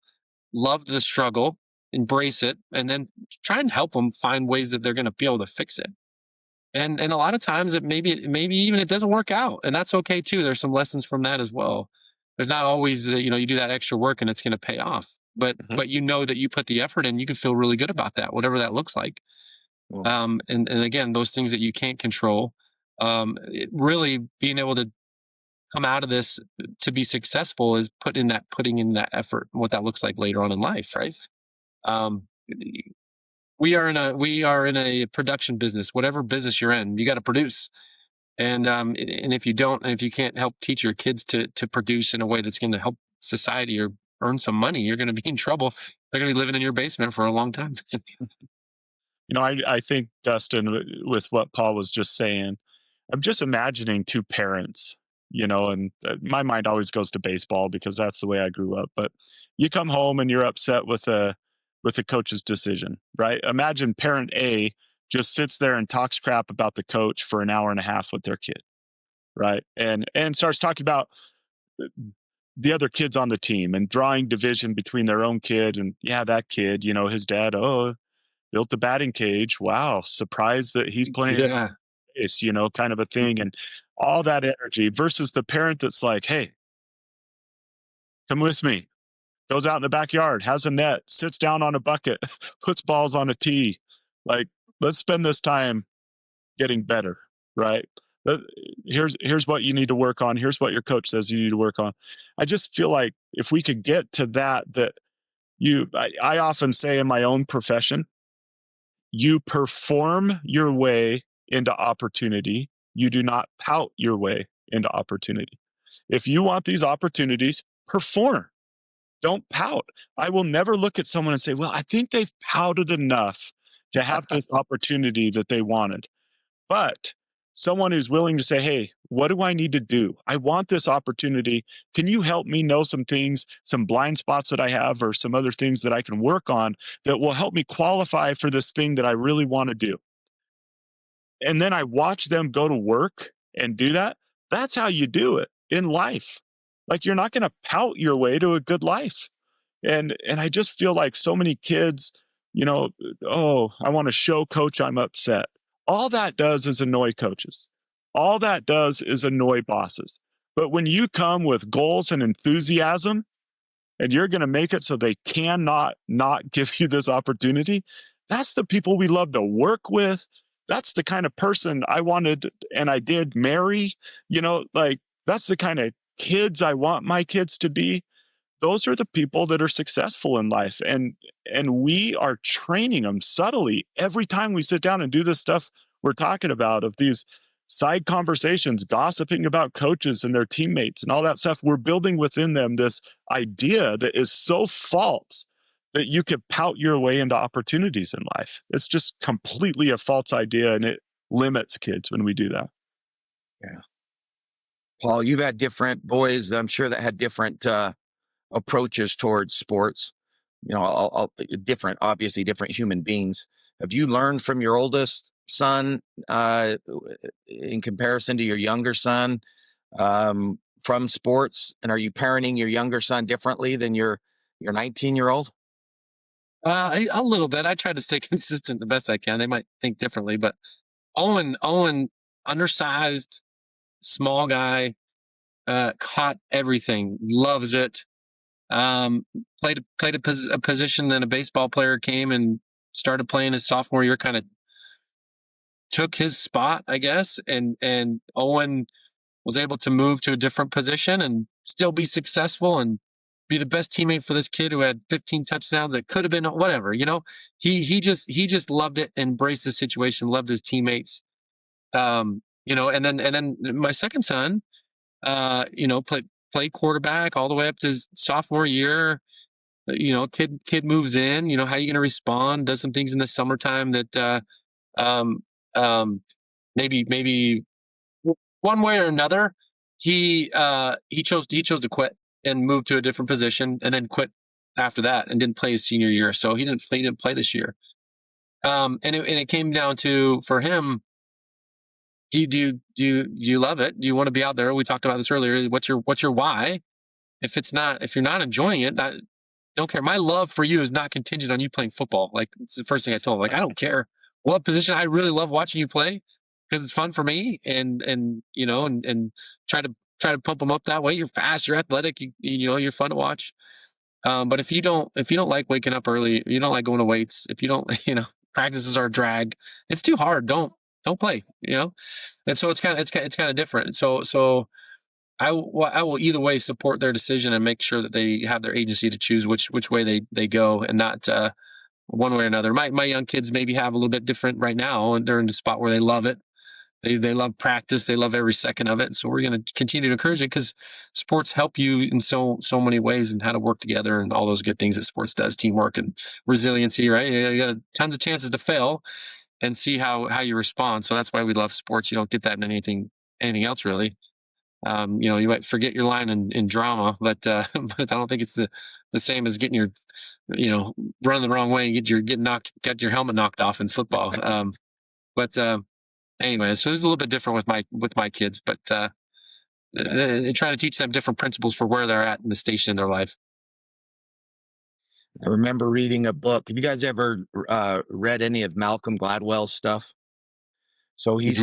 love the struggle, embrace it, and then try and help them find ways that they're going to be able to fix it. And a lot of times maybe even it doesn't work out, and that's okay too. There's some lessons from that as well. There's not always that, you do that extra work and it's going to pay off, but that you put the effort in, you can feel really good about that, whatever that looks like. And again, those things that you can't control, really being able to come out of this to be successful is putting in that effort, and what that looks like later on in life, right? We are in a production business. Whatever business you're in, you got to produce. And if you can't help teach your kids to produce in a way that's going to help society or earn some money, you're going to be in trouble. They're going to be living in your basement for a long time. I think, Dustin, with what Paul was just saying, I'm just imagining two parents, and my mind always goes to baseball because that's the way I grew up. But you come home and you're upset with the coach's decision, right? Imagine parent A just sits there and talks crap about the coach for an hour and a half with their kid, right? And starts talking about the other kids on the team and drawing division between their own kid and, that kid, his dad, built the batting cage. Wow, surprised that he's playing. Yeah. It's, kind of a thing, and all that energy versus the parent that's like, hey, come with me. Goes out in the backyard, has a net, sits down on a bucket, puts balls on a tee. Like, let's spend this time getting better, right? Here's what you need to work on. Here's what your coach says you need to work on. I just feel like if we could get to that I often say in my own profession, you perform your way into opportunity. You do not pout your way into opportunity. If you want these opportunities, perform. Don't pout. I will never look at someone and say, well, I think they've pouted enough to have this opportunity that they wanted. But someone who's willing to say, hey, what do I need to do? I want this opportunity. Can you help me know some things, some blind spots that I have, or some other things that I can work on that will help me qualify for this thing that I really want to do? And then I watch them go to work and do that. That's how you do it in life. Like, you're not going to pout your way to a good life. And I just feel like so many kids, oh, I want to show coach I'm upset. All that does is annoy coaches. All that does is annoy bosses. But when you come with goals and enthusiasm, and you're going to make it so they cannot not give you this opportunity, that's the people we love to work with. That's the kind of person I wanted and I did marry. Like, that's the kind of kids I want my kids to be. Those are the people that are successful in life. And we are training them subtly every time we sit down and do this stuff we're talking about, of these side conversations, gossiping about coaches and their teammates and all that stuff. We're building within them this idea that is so false that you could pout your way into opportunities in life. It's just completely a false idea, and it limits kids when we do that. Yeah. Paul, you've had different boys, I'm sure, that had different approaches towards sports, different, obviously different human beings. Have you learned from your oldest son in comparison to your younger son from sports? And are you parenting your younger son differently than your 19-year-old? A little bit. I try to stay consistent the best I can. They might think differently, but Owen, undersized, small guy, caught everything, loves it. Played a position, then a baseball player came and started playing his sophomore year, kind of took his spot, I guess. And Owen was able to move to a different position and still be successful and be the best teammate for this kid who had 15 touchdowns. That could have been whatever, he just loved it, embraced the situation, loved his teammates. And then my second son, played quarterback all the way up to his sophomore year. Kid moves in. How are you going to respond? Does some things in the summertime that maybe one way or another. He chose to quit and move to a different position, and then quit after that and didn't play his senior year. So he didn't play this year. And it came down to, for him, do you love it? Do you want to be out there? We talked about this earlier. What's your why? If you're not enjoying it, don't care. My love for you is not contingent on you playing football. Like, it's the first thing I told him. Like, I don't care what position. I really love watching you play because it's fun for me, and try to pump them up that way. You're fast, you're athletic, you're fun to watch. But if you don't like waking up early, you don't like going to weights, if you don't, practices are a drag, it's too hard. Don't play, And so it's kind of different. So I will either way support their decision and make sure that they have their agency to choose which way they go, and not one way or another. My young kids maybe have a little bit different right now, and they're in the spot where they love it. They love practice. They love every second of it. So we're going to continue to encourage it, because sports help you in so many ways, and how to work together and all those good things that sports does, teamwork and resiliency, right? You got tons of chances to fail and see how you respond. So that's why we love sports. You don't get that in anything else, really. You might forget your line in drama, but I don't think it's the same as getting your, running the wrong way and get your helmet knocked off in football. Anyway, so it's a little bit different with my kids, but trying to teach them different principles for where they're at in the station in their life. I remember reading a book. Have you guys ever read any of Malcolm Gladwell's stuff? So he's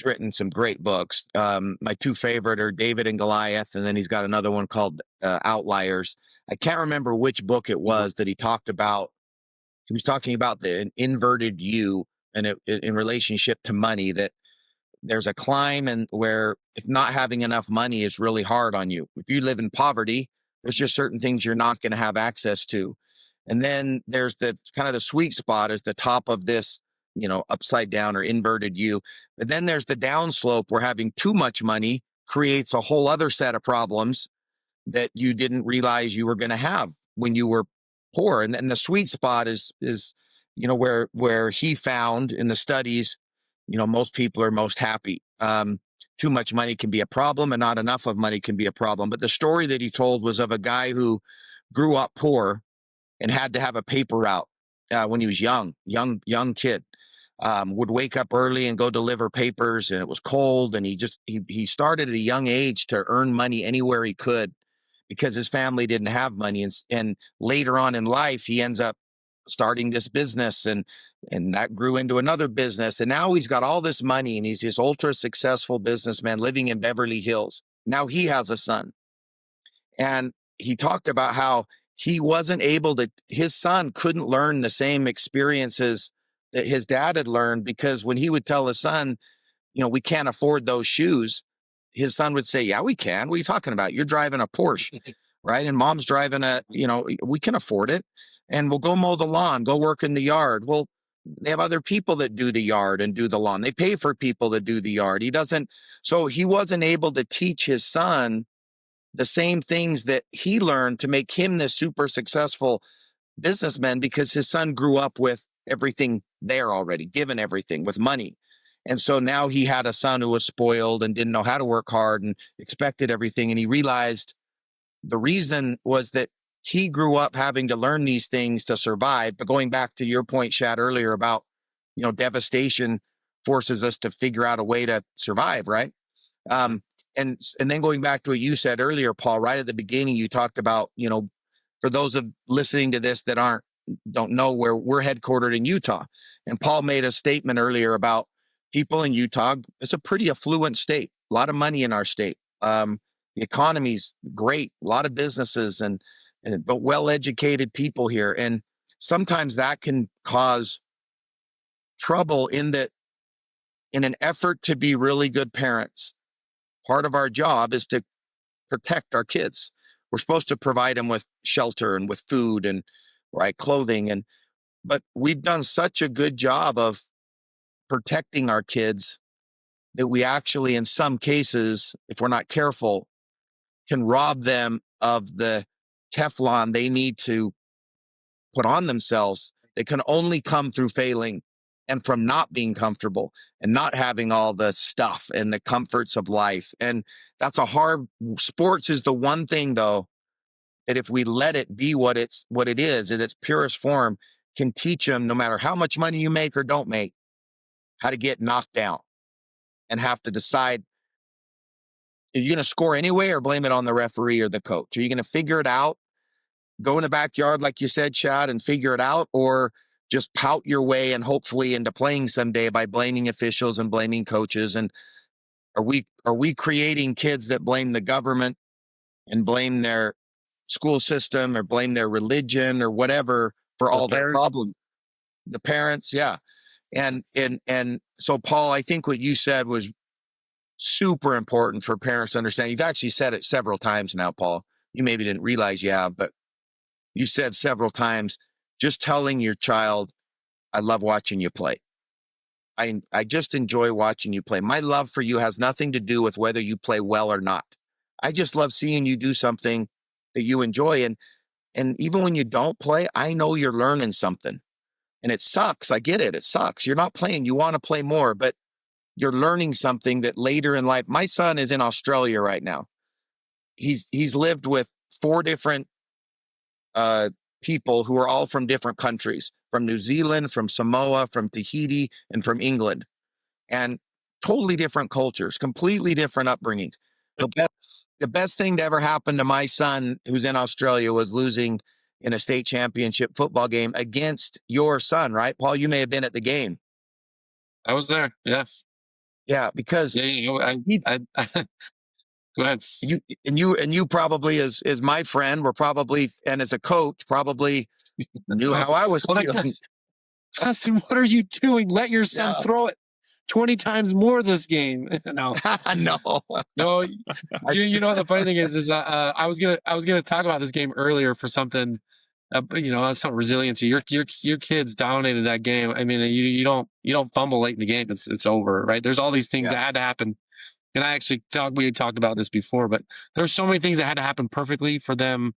written some great books. My two favorite are David and Goliath, and then he's got another one called Outliers. I can't remember which book it was that he talked about. He was talking about an inverted U, and in relationship to money, that there's a climb, and where if not having enough money is really hard on you. If you live in poverty, there's just certain things you're not going to have access to. And then there's the kind of the sweet spot is the top of this, upside down or inverted U. But then there's the downslope where having too much money creates a whole other set of problems that you didn't realize you were going to have when you were poor. And then the sweet spot is where he found in the studies most people are most happy. Too much money can be a problem, and not enough of money can be a problem. But the story that he told was of a guy who grew up poor and had to have a paper route when he was young kid. Would wake up early and go deliver papers, and it was cold. And he started at a young age to earn money anywhere he could because his family didn't have money. And later on in life, he ends up starting this business, and that grew into another business. And now he's got all this money, and he's this ultra successful businessman living in Beverly Hills. Now he has a son. And he talked about how he wasn't able to, his son couldn't learn the same experiences that his dad had learned, because when he would tell his son, we can't afford those shoes, his son would say, yeah, we can. What are you talking about? You're driving a Porsche, right? And mom's driving we can afford it. And we'll go mow the lawn, go work in the yard. Well, they have other people that do the yard and do the lawn. They pay for people that do the yard. So he wasn't able to teach his son the same things that he learned to make him this super successful businessman, because his son grew up with everything there already, given everything with money. And so now he had a son who was spoiled and didn't know how to work hard and expected everything. And he realized the reason was that he grew up having to learn these things to survive. But going back to your point, Shad, earlier about, devastation forces us to figure out a way to survive, right? And then going back to what you said earlier, Paul, right at the beginning, you talked about, for those of listening to this that don't know, where we're headquartered in Utah. And Paul made a statement earlier about people in Utah. It's a pretty affluent state, a lot of money in our state. The economy's great, a lot of businesses but well-educated people here. And sometimes that can cause trouble in an effort to be really good parents. Part of our job is to protect our kids. We're supposed to provide them with shelter and with food and clothing. But we've done such a good job of protecting our kids that we actually, in some cases, if we're not careful, can rob them of the Teflon they need to put on themselves. They can only come through failing and from not being comfortable and not having all the stuff and the comforts of life. And sports is the one thing, though, that if we let it be what it is in its purest form, can teach them, no matter how much money you make or don't make, how to get knocked down and have to decide, are you going to score anyway or blame it on the referee or the coach? Are you going to figure it out, go in the backyard, like you said, Shad, and figure it out, or just pout your way and hopefully into playing someday by blaming officials and blaming coaches? And are we creating kids that blame the government and blame their school system or blame their religion or whatever for all their problems? The parents, yeah. And so, Paul, I think what you said was super important for parents to understand. You've actually said it several times now, Paul. You maybe didn't realize you have, but you said several times, just telling your child, I love watching you play. I just enjoy watching you play. My love for you has nothing to do with whether you play well or not. I just love seeing you do something that you enjoy. And even when you don't play, I know you're learning something. And it sucks. I get it. It sucks. You're not playing. You want to play more, but you're learning something that later in life. My son is in Australia right now. He's lived with 4 different people who are all from different countries, from New Zealand, from Samoa, from Tahiti, and from England, and totally different cultures, completely different upbringings. The best thing to ever happen to my son, who's in Australia, was losing in a state championship football game against your son, right, Paul? You may have been at the game. I was there. Yeah. Yeah, because go ahead. You probably, as my friend, were probably, and as a coach, probably knew how I was feeling. Dustin, what are you doing? Let your son throw it 20 times more this game. No, no. You know what the funny thing is I was gonna talk about this game earlier for something. Some resiliency. Your kids dominated that game. I mean, you don't fumble late in the game. It's over, right? There's all these things that had to happen. And we had talked about this before, but there's so many things that had to happen perfectly for them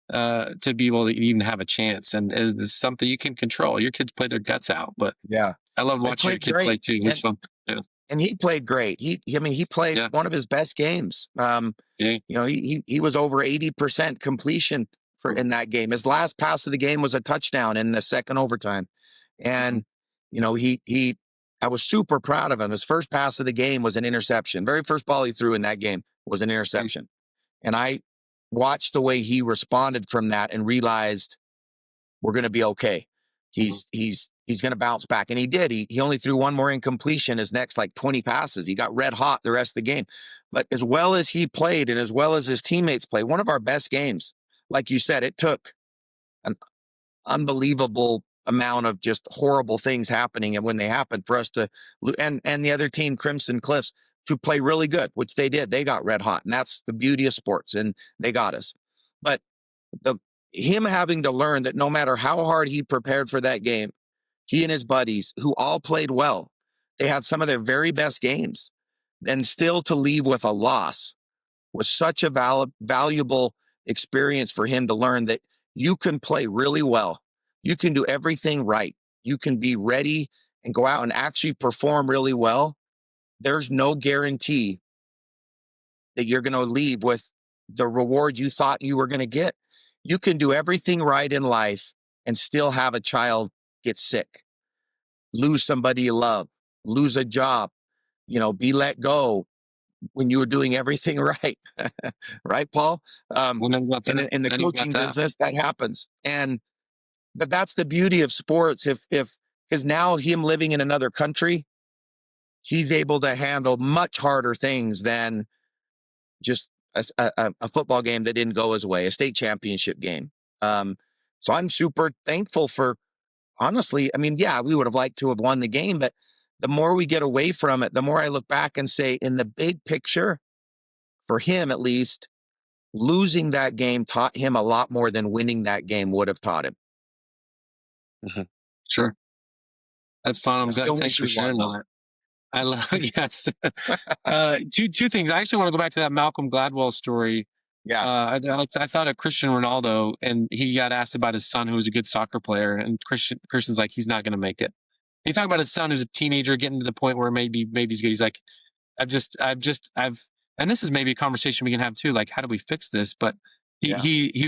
to be able to even have a chance. And it's something you can control. Your kids play their guts out, but yeah. I love They watching your played kid play great, too. It's fun. Yeah. and he played great. He played Yeah. one of his best games. Yeah. He was over 80% completion in that game. His last pass of the game was a touchdown in the second overtime, and he I was super proud of him. His first pass of the game was an interception. Very first ball he threw in that game was an interception, and I watched the way he responded from that and realized we're going to be okay. He's going to bounce back, and he did. He only threw one more incompletion his next 20 passes. He got red hot the rest of the game. But as well as he played, and as well as his teammates played, one of our best games. Like you said, it took an unbelievable amount of just horrible things happening, and when they happened, for us to and the other team, Crimson Cliffs, to play really good, which they did. They got red hot, and that's the beauty of sports, and they got us. But him having to learn that no matter how hard he prepared for that game, he and his buddies, who all played well, they had some of their very best games, and still to leave with a loss was such a valuable experience for him to learn that you can play really well. You can do everything right. You can be ready and go out and actually perform really well. There's no guarantee that you're going to leave with the reward you thought you were going to get. You can do everything right in life and still have a child get sick, lose somebody you love, lose a job, be let go when you were doing everything right. Right, Paul? Well, In the coaching business, that happens. But that's the beauty of sports. Because now him living in another country, he's able to handle much harder things than just a football game that didn't go his way, a state championship game. So I'm super thankful for, honestly, we would have liked to have won the game, but the more we get away from it, the more I look back and say, in the big picture, for him at least, losing that game taught him a lot more than winning that game would have taught him. Mm-hmm. Sure. That's fun. I'm glad. Thanks for sharing all that. I love, yes. Two things. I actually want to go back to that Malcolm Gladwell story. Yeah. I thought of Cristiano Ronaldo, and he got asked about his son, who was a good soccer player, and Christian's like, he's not going to make it. He's talking about his son, who's a teenager, getting to the point where maybe he's good. He's like, and this is maybe a conversation we can have too. Like, how do we fix this? But his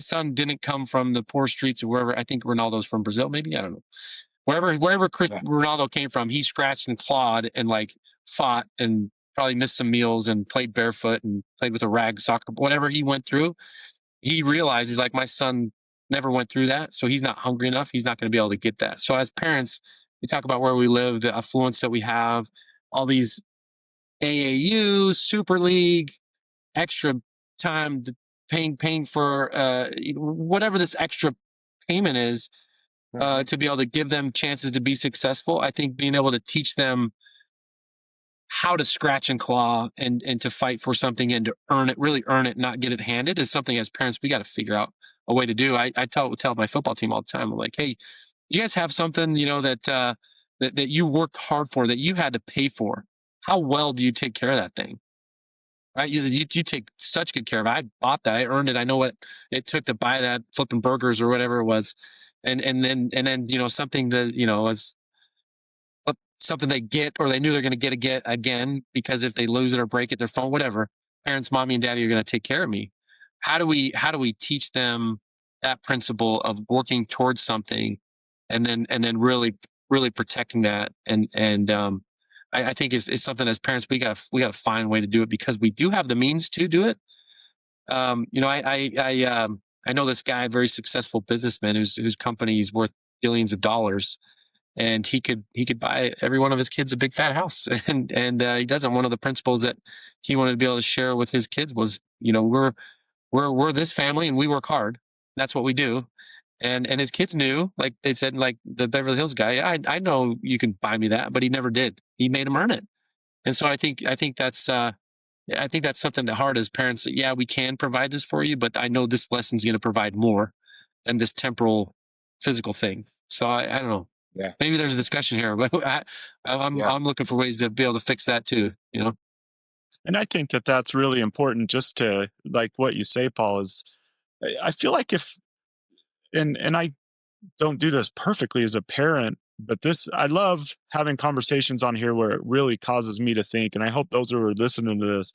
son didn't come from the poor streets of wherever. I think Ronaldo's from Brazil, maybe, I don't know. Wherever Ronaldo came from, he scratched and clawed and fought and probably missed some meals and played barefoot and played with a rag soccer. Whatever he went through, he realized, he's like, my son never went through that, so he's not hungry enough. He's not going to be able to get that. So as parents, we talk about where we live, the affluence that we have, all these AAU, Super League, extra time, paying for whatever this extra payment is. To be able to give them chances to be successful. I think being able to teach them how to scratch and claw and to fight for something and to really earn it, not get it handed, is something as parents we got to figure out a way to do. I tell my football team all the time, I'm like, hey, you guys have something, that you worked hard for, that you had to pay for. How well do you take care of that thing? Right? You take such good care of it. I bought that. I earned it. I know what it took to buy that, flipping burgers or whatever it was. And then something that was something they get, or they knew they're going to get again, because if they lose it or break it, their phone, whatever, parents, mommy and daddy are going to take care of me. How do we teach them that principle of working towards something, and then really protecting that, and I think is something as parents we got to find a way to do it, because we do have the means to do it. I know this guy, very successful businessman, whose company is worth billions of dollars, and he could buy every one of his kids a big fat house, and he doesn't. One of the principles that he wanted to be able to share with his kids was, we're this family and we work hard. That's what we do. And his kids knew, like they said, like the Beverly Hills guy, I know you can buy me that, but he never did. He made them earn it. And so I think that's something that hard as parents, that, yeah, we can provide this for you, but I know this lesson's going to provide more than this temporal physical thing. So I don't know. Yeah. Maybe there's a discussion here, but I'm looking for ways to be able to fix that too, And I think that that's really important, just to, like what you say, Paul, is I feel like and I don't do this perfectly as a parent, But I love having conversations on here where it really causes me to think. And I hope those who are listening to this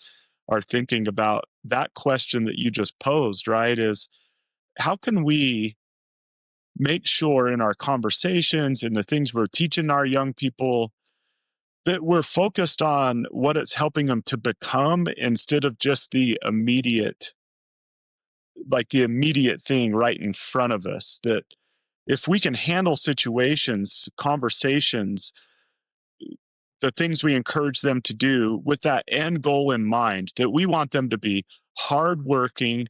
are thinking about that question that you just posed, right? Is how can we make sure in our conversations and the things we're teaching our young people that we're focused on what it's helping them to become instead of just the immediate thing right in front of us. That if we can handle situations, conversations, the things we encourage them to do with that end goal in mind, that we want them to be hardworking,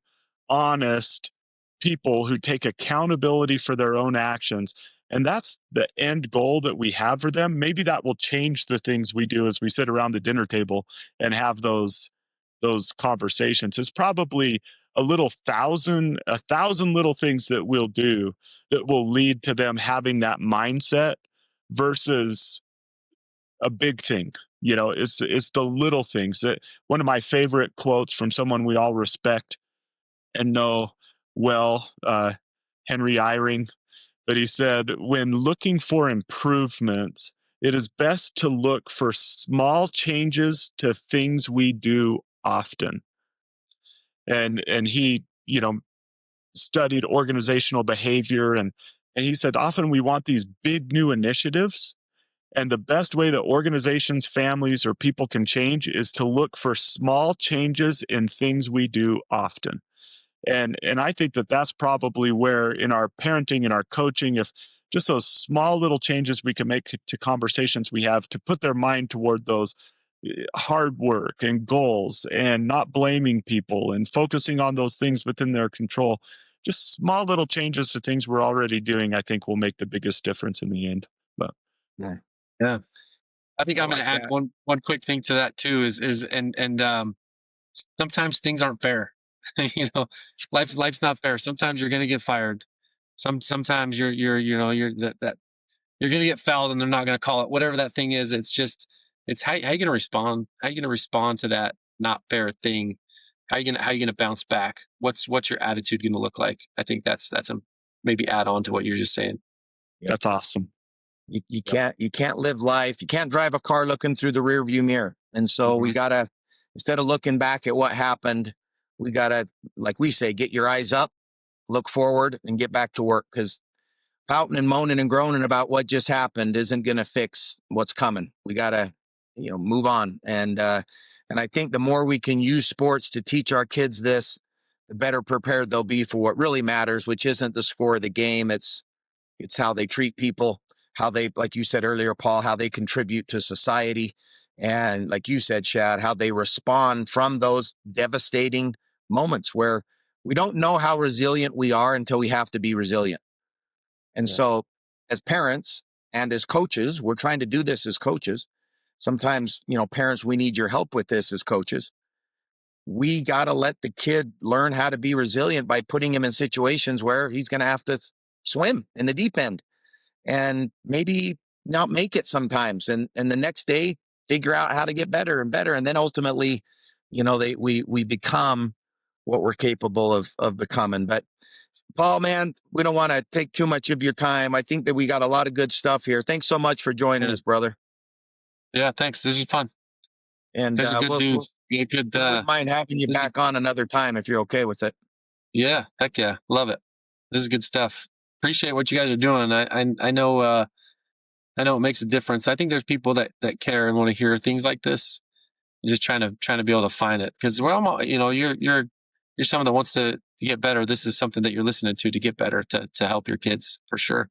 honest people who take accountability for their own actions. And that's the end goal that we have for them. Maybe that will change the things we do as we sit around the dinner table and have those conversations. It's probably a thousand little things that we'll do that will lead to them having that mindset versus a big thing. It's the little things. That one of my favorite quotes from someone we all respect and know well, Henry Eyring, but he said, when looking for improvements, it is best to look for small changes to things we do often. And he, studied organizational behavior, and he said often we want these big new initiatives. And the best way that organizations, families, or people can change is to look for small changes in things we do often. And I think that that's probably where in our parenting and our coaching, if just those small little changes we can make to conversations we have to put their mind toward those hard work and goals and not blaming people and focusing on those things within their control, just small little changes to things we're already doing, I think will make the biggest difference in the end. But yeah. I think I'm going to add one quick thing to that too is sometimes things aren't fair. Life's not fair. Sometimes you're going to get fired. Sometimes you're going to get fouled and they're not going to call it whatever that thing is. It's how you going to respond. How you going to respond to that not fair thing? How you going to bounce back? What's your attitude going to look like? I think that's a maybe add on to what you're just saying. That's awesome. You can't live life. You can't drive a car looking through the rear view mirror. And so we gotta, instead of looking back at what happened, we gotta, like we say, get your eyes up, look forward, and get back to work. Because pouting and moaning and groaning about what just happened isn't gonna fix what's coming. We gotta, move on. And I think the more we can use sports to teach our kids this, the better prepared they'll be for what really matters, which isn't the score of the game. It's how they treat people, how they, like you said earlier, Paul, how they contribute to society. And like you said, Shad, how they respond from those devastating moments where we don't know how resilient we are until we have to be resilient. And so as parents and as coaches, we're trying to do this as coaches. Sometimes, parents, we need your help with this as coaches. We got to let the kid learn how to be resilient by putting him in situations where he's going to have to swim in the deep end and maybe not make it sometimes. And the next day, figure out how to get better and better. And then ultimately, we become what we're capable of becoming. But Paul, man, we don't want to take too much of your time. I think that we got a lot of good stuff here. Thanks so much for joining us, brother. Yeah, thanks. This is fun. And good dudes. We wouldn't mind having you back on another time if you're okay with it. Yeah, heck yeah. Love it. This is good stuff. Appreciate what you guys are doing. I know it makes a difference. I think there's people that care and want to hear things like this. You're just trying to be able to find it, because we're almost, you're someone that wants to get better. This is something that you're listening to get better, to help your kids for sure.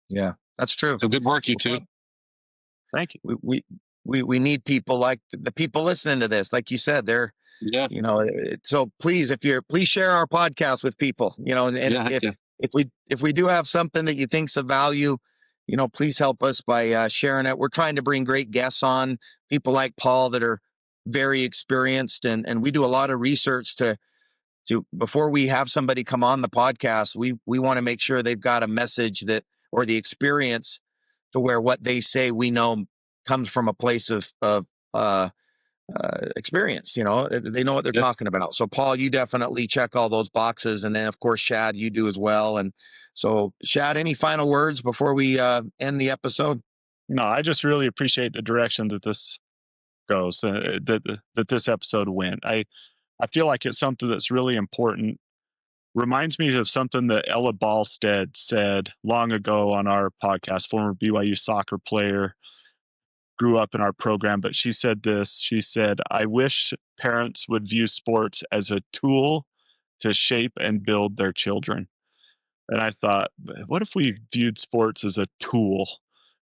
Yeah, that's true. So good work, you two. Thank you. We need people like the people listening to this. Like you said, they're, so please share our podcast with people, if we do have something that you think's of value, please help us by sharing it. We're trying to bring great guests on, people like Paul that are very experienced, and we do a lot of research to before we have somebody come on the podcast, we want to make sure they've got a message or the experience to where what they say we know comes from a place of experience. They know what they're talking about. So Paul, you definitely check all those boxes. And then of course, Shad, you do as well. And so Shad, any final words before we end the episode? No, I just really appreciate the direction that this goes, that this episode went. I feel like it's something that's really important. Reminds me of something that Ella Ballstead said long ago on our podcast, former BYU soccer player, grew up in our program, but she said this. She said, "I wish parents would view sports as a tool to shape and build their children." And I thought, what if we viewed sports as a tool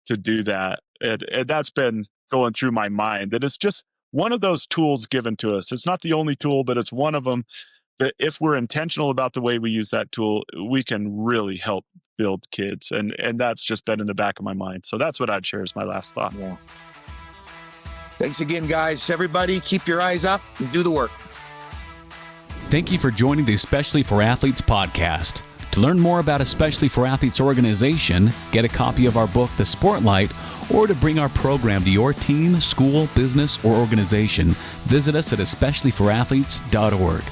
to do that? And that's been going through my mind, that it's just one of those tools given to us. It's not the only tool, but it's one of them that if we're intentional about the way we use that tool, we can really help build kids. And that's just been in the back of my mind. So that's what I'd share as my last thought. Yeah. Thanks again, guys. Everybody, keep your eyes up and do the work. Thank you for joining the Especially for Athletes podcast. To learn more about Especially for Athletes organization, get a copy of our book, The Sportlight, or to bring our program to your team, school, business, or organization, visit us at especiallyforathletes.org.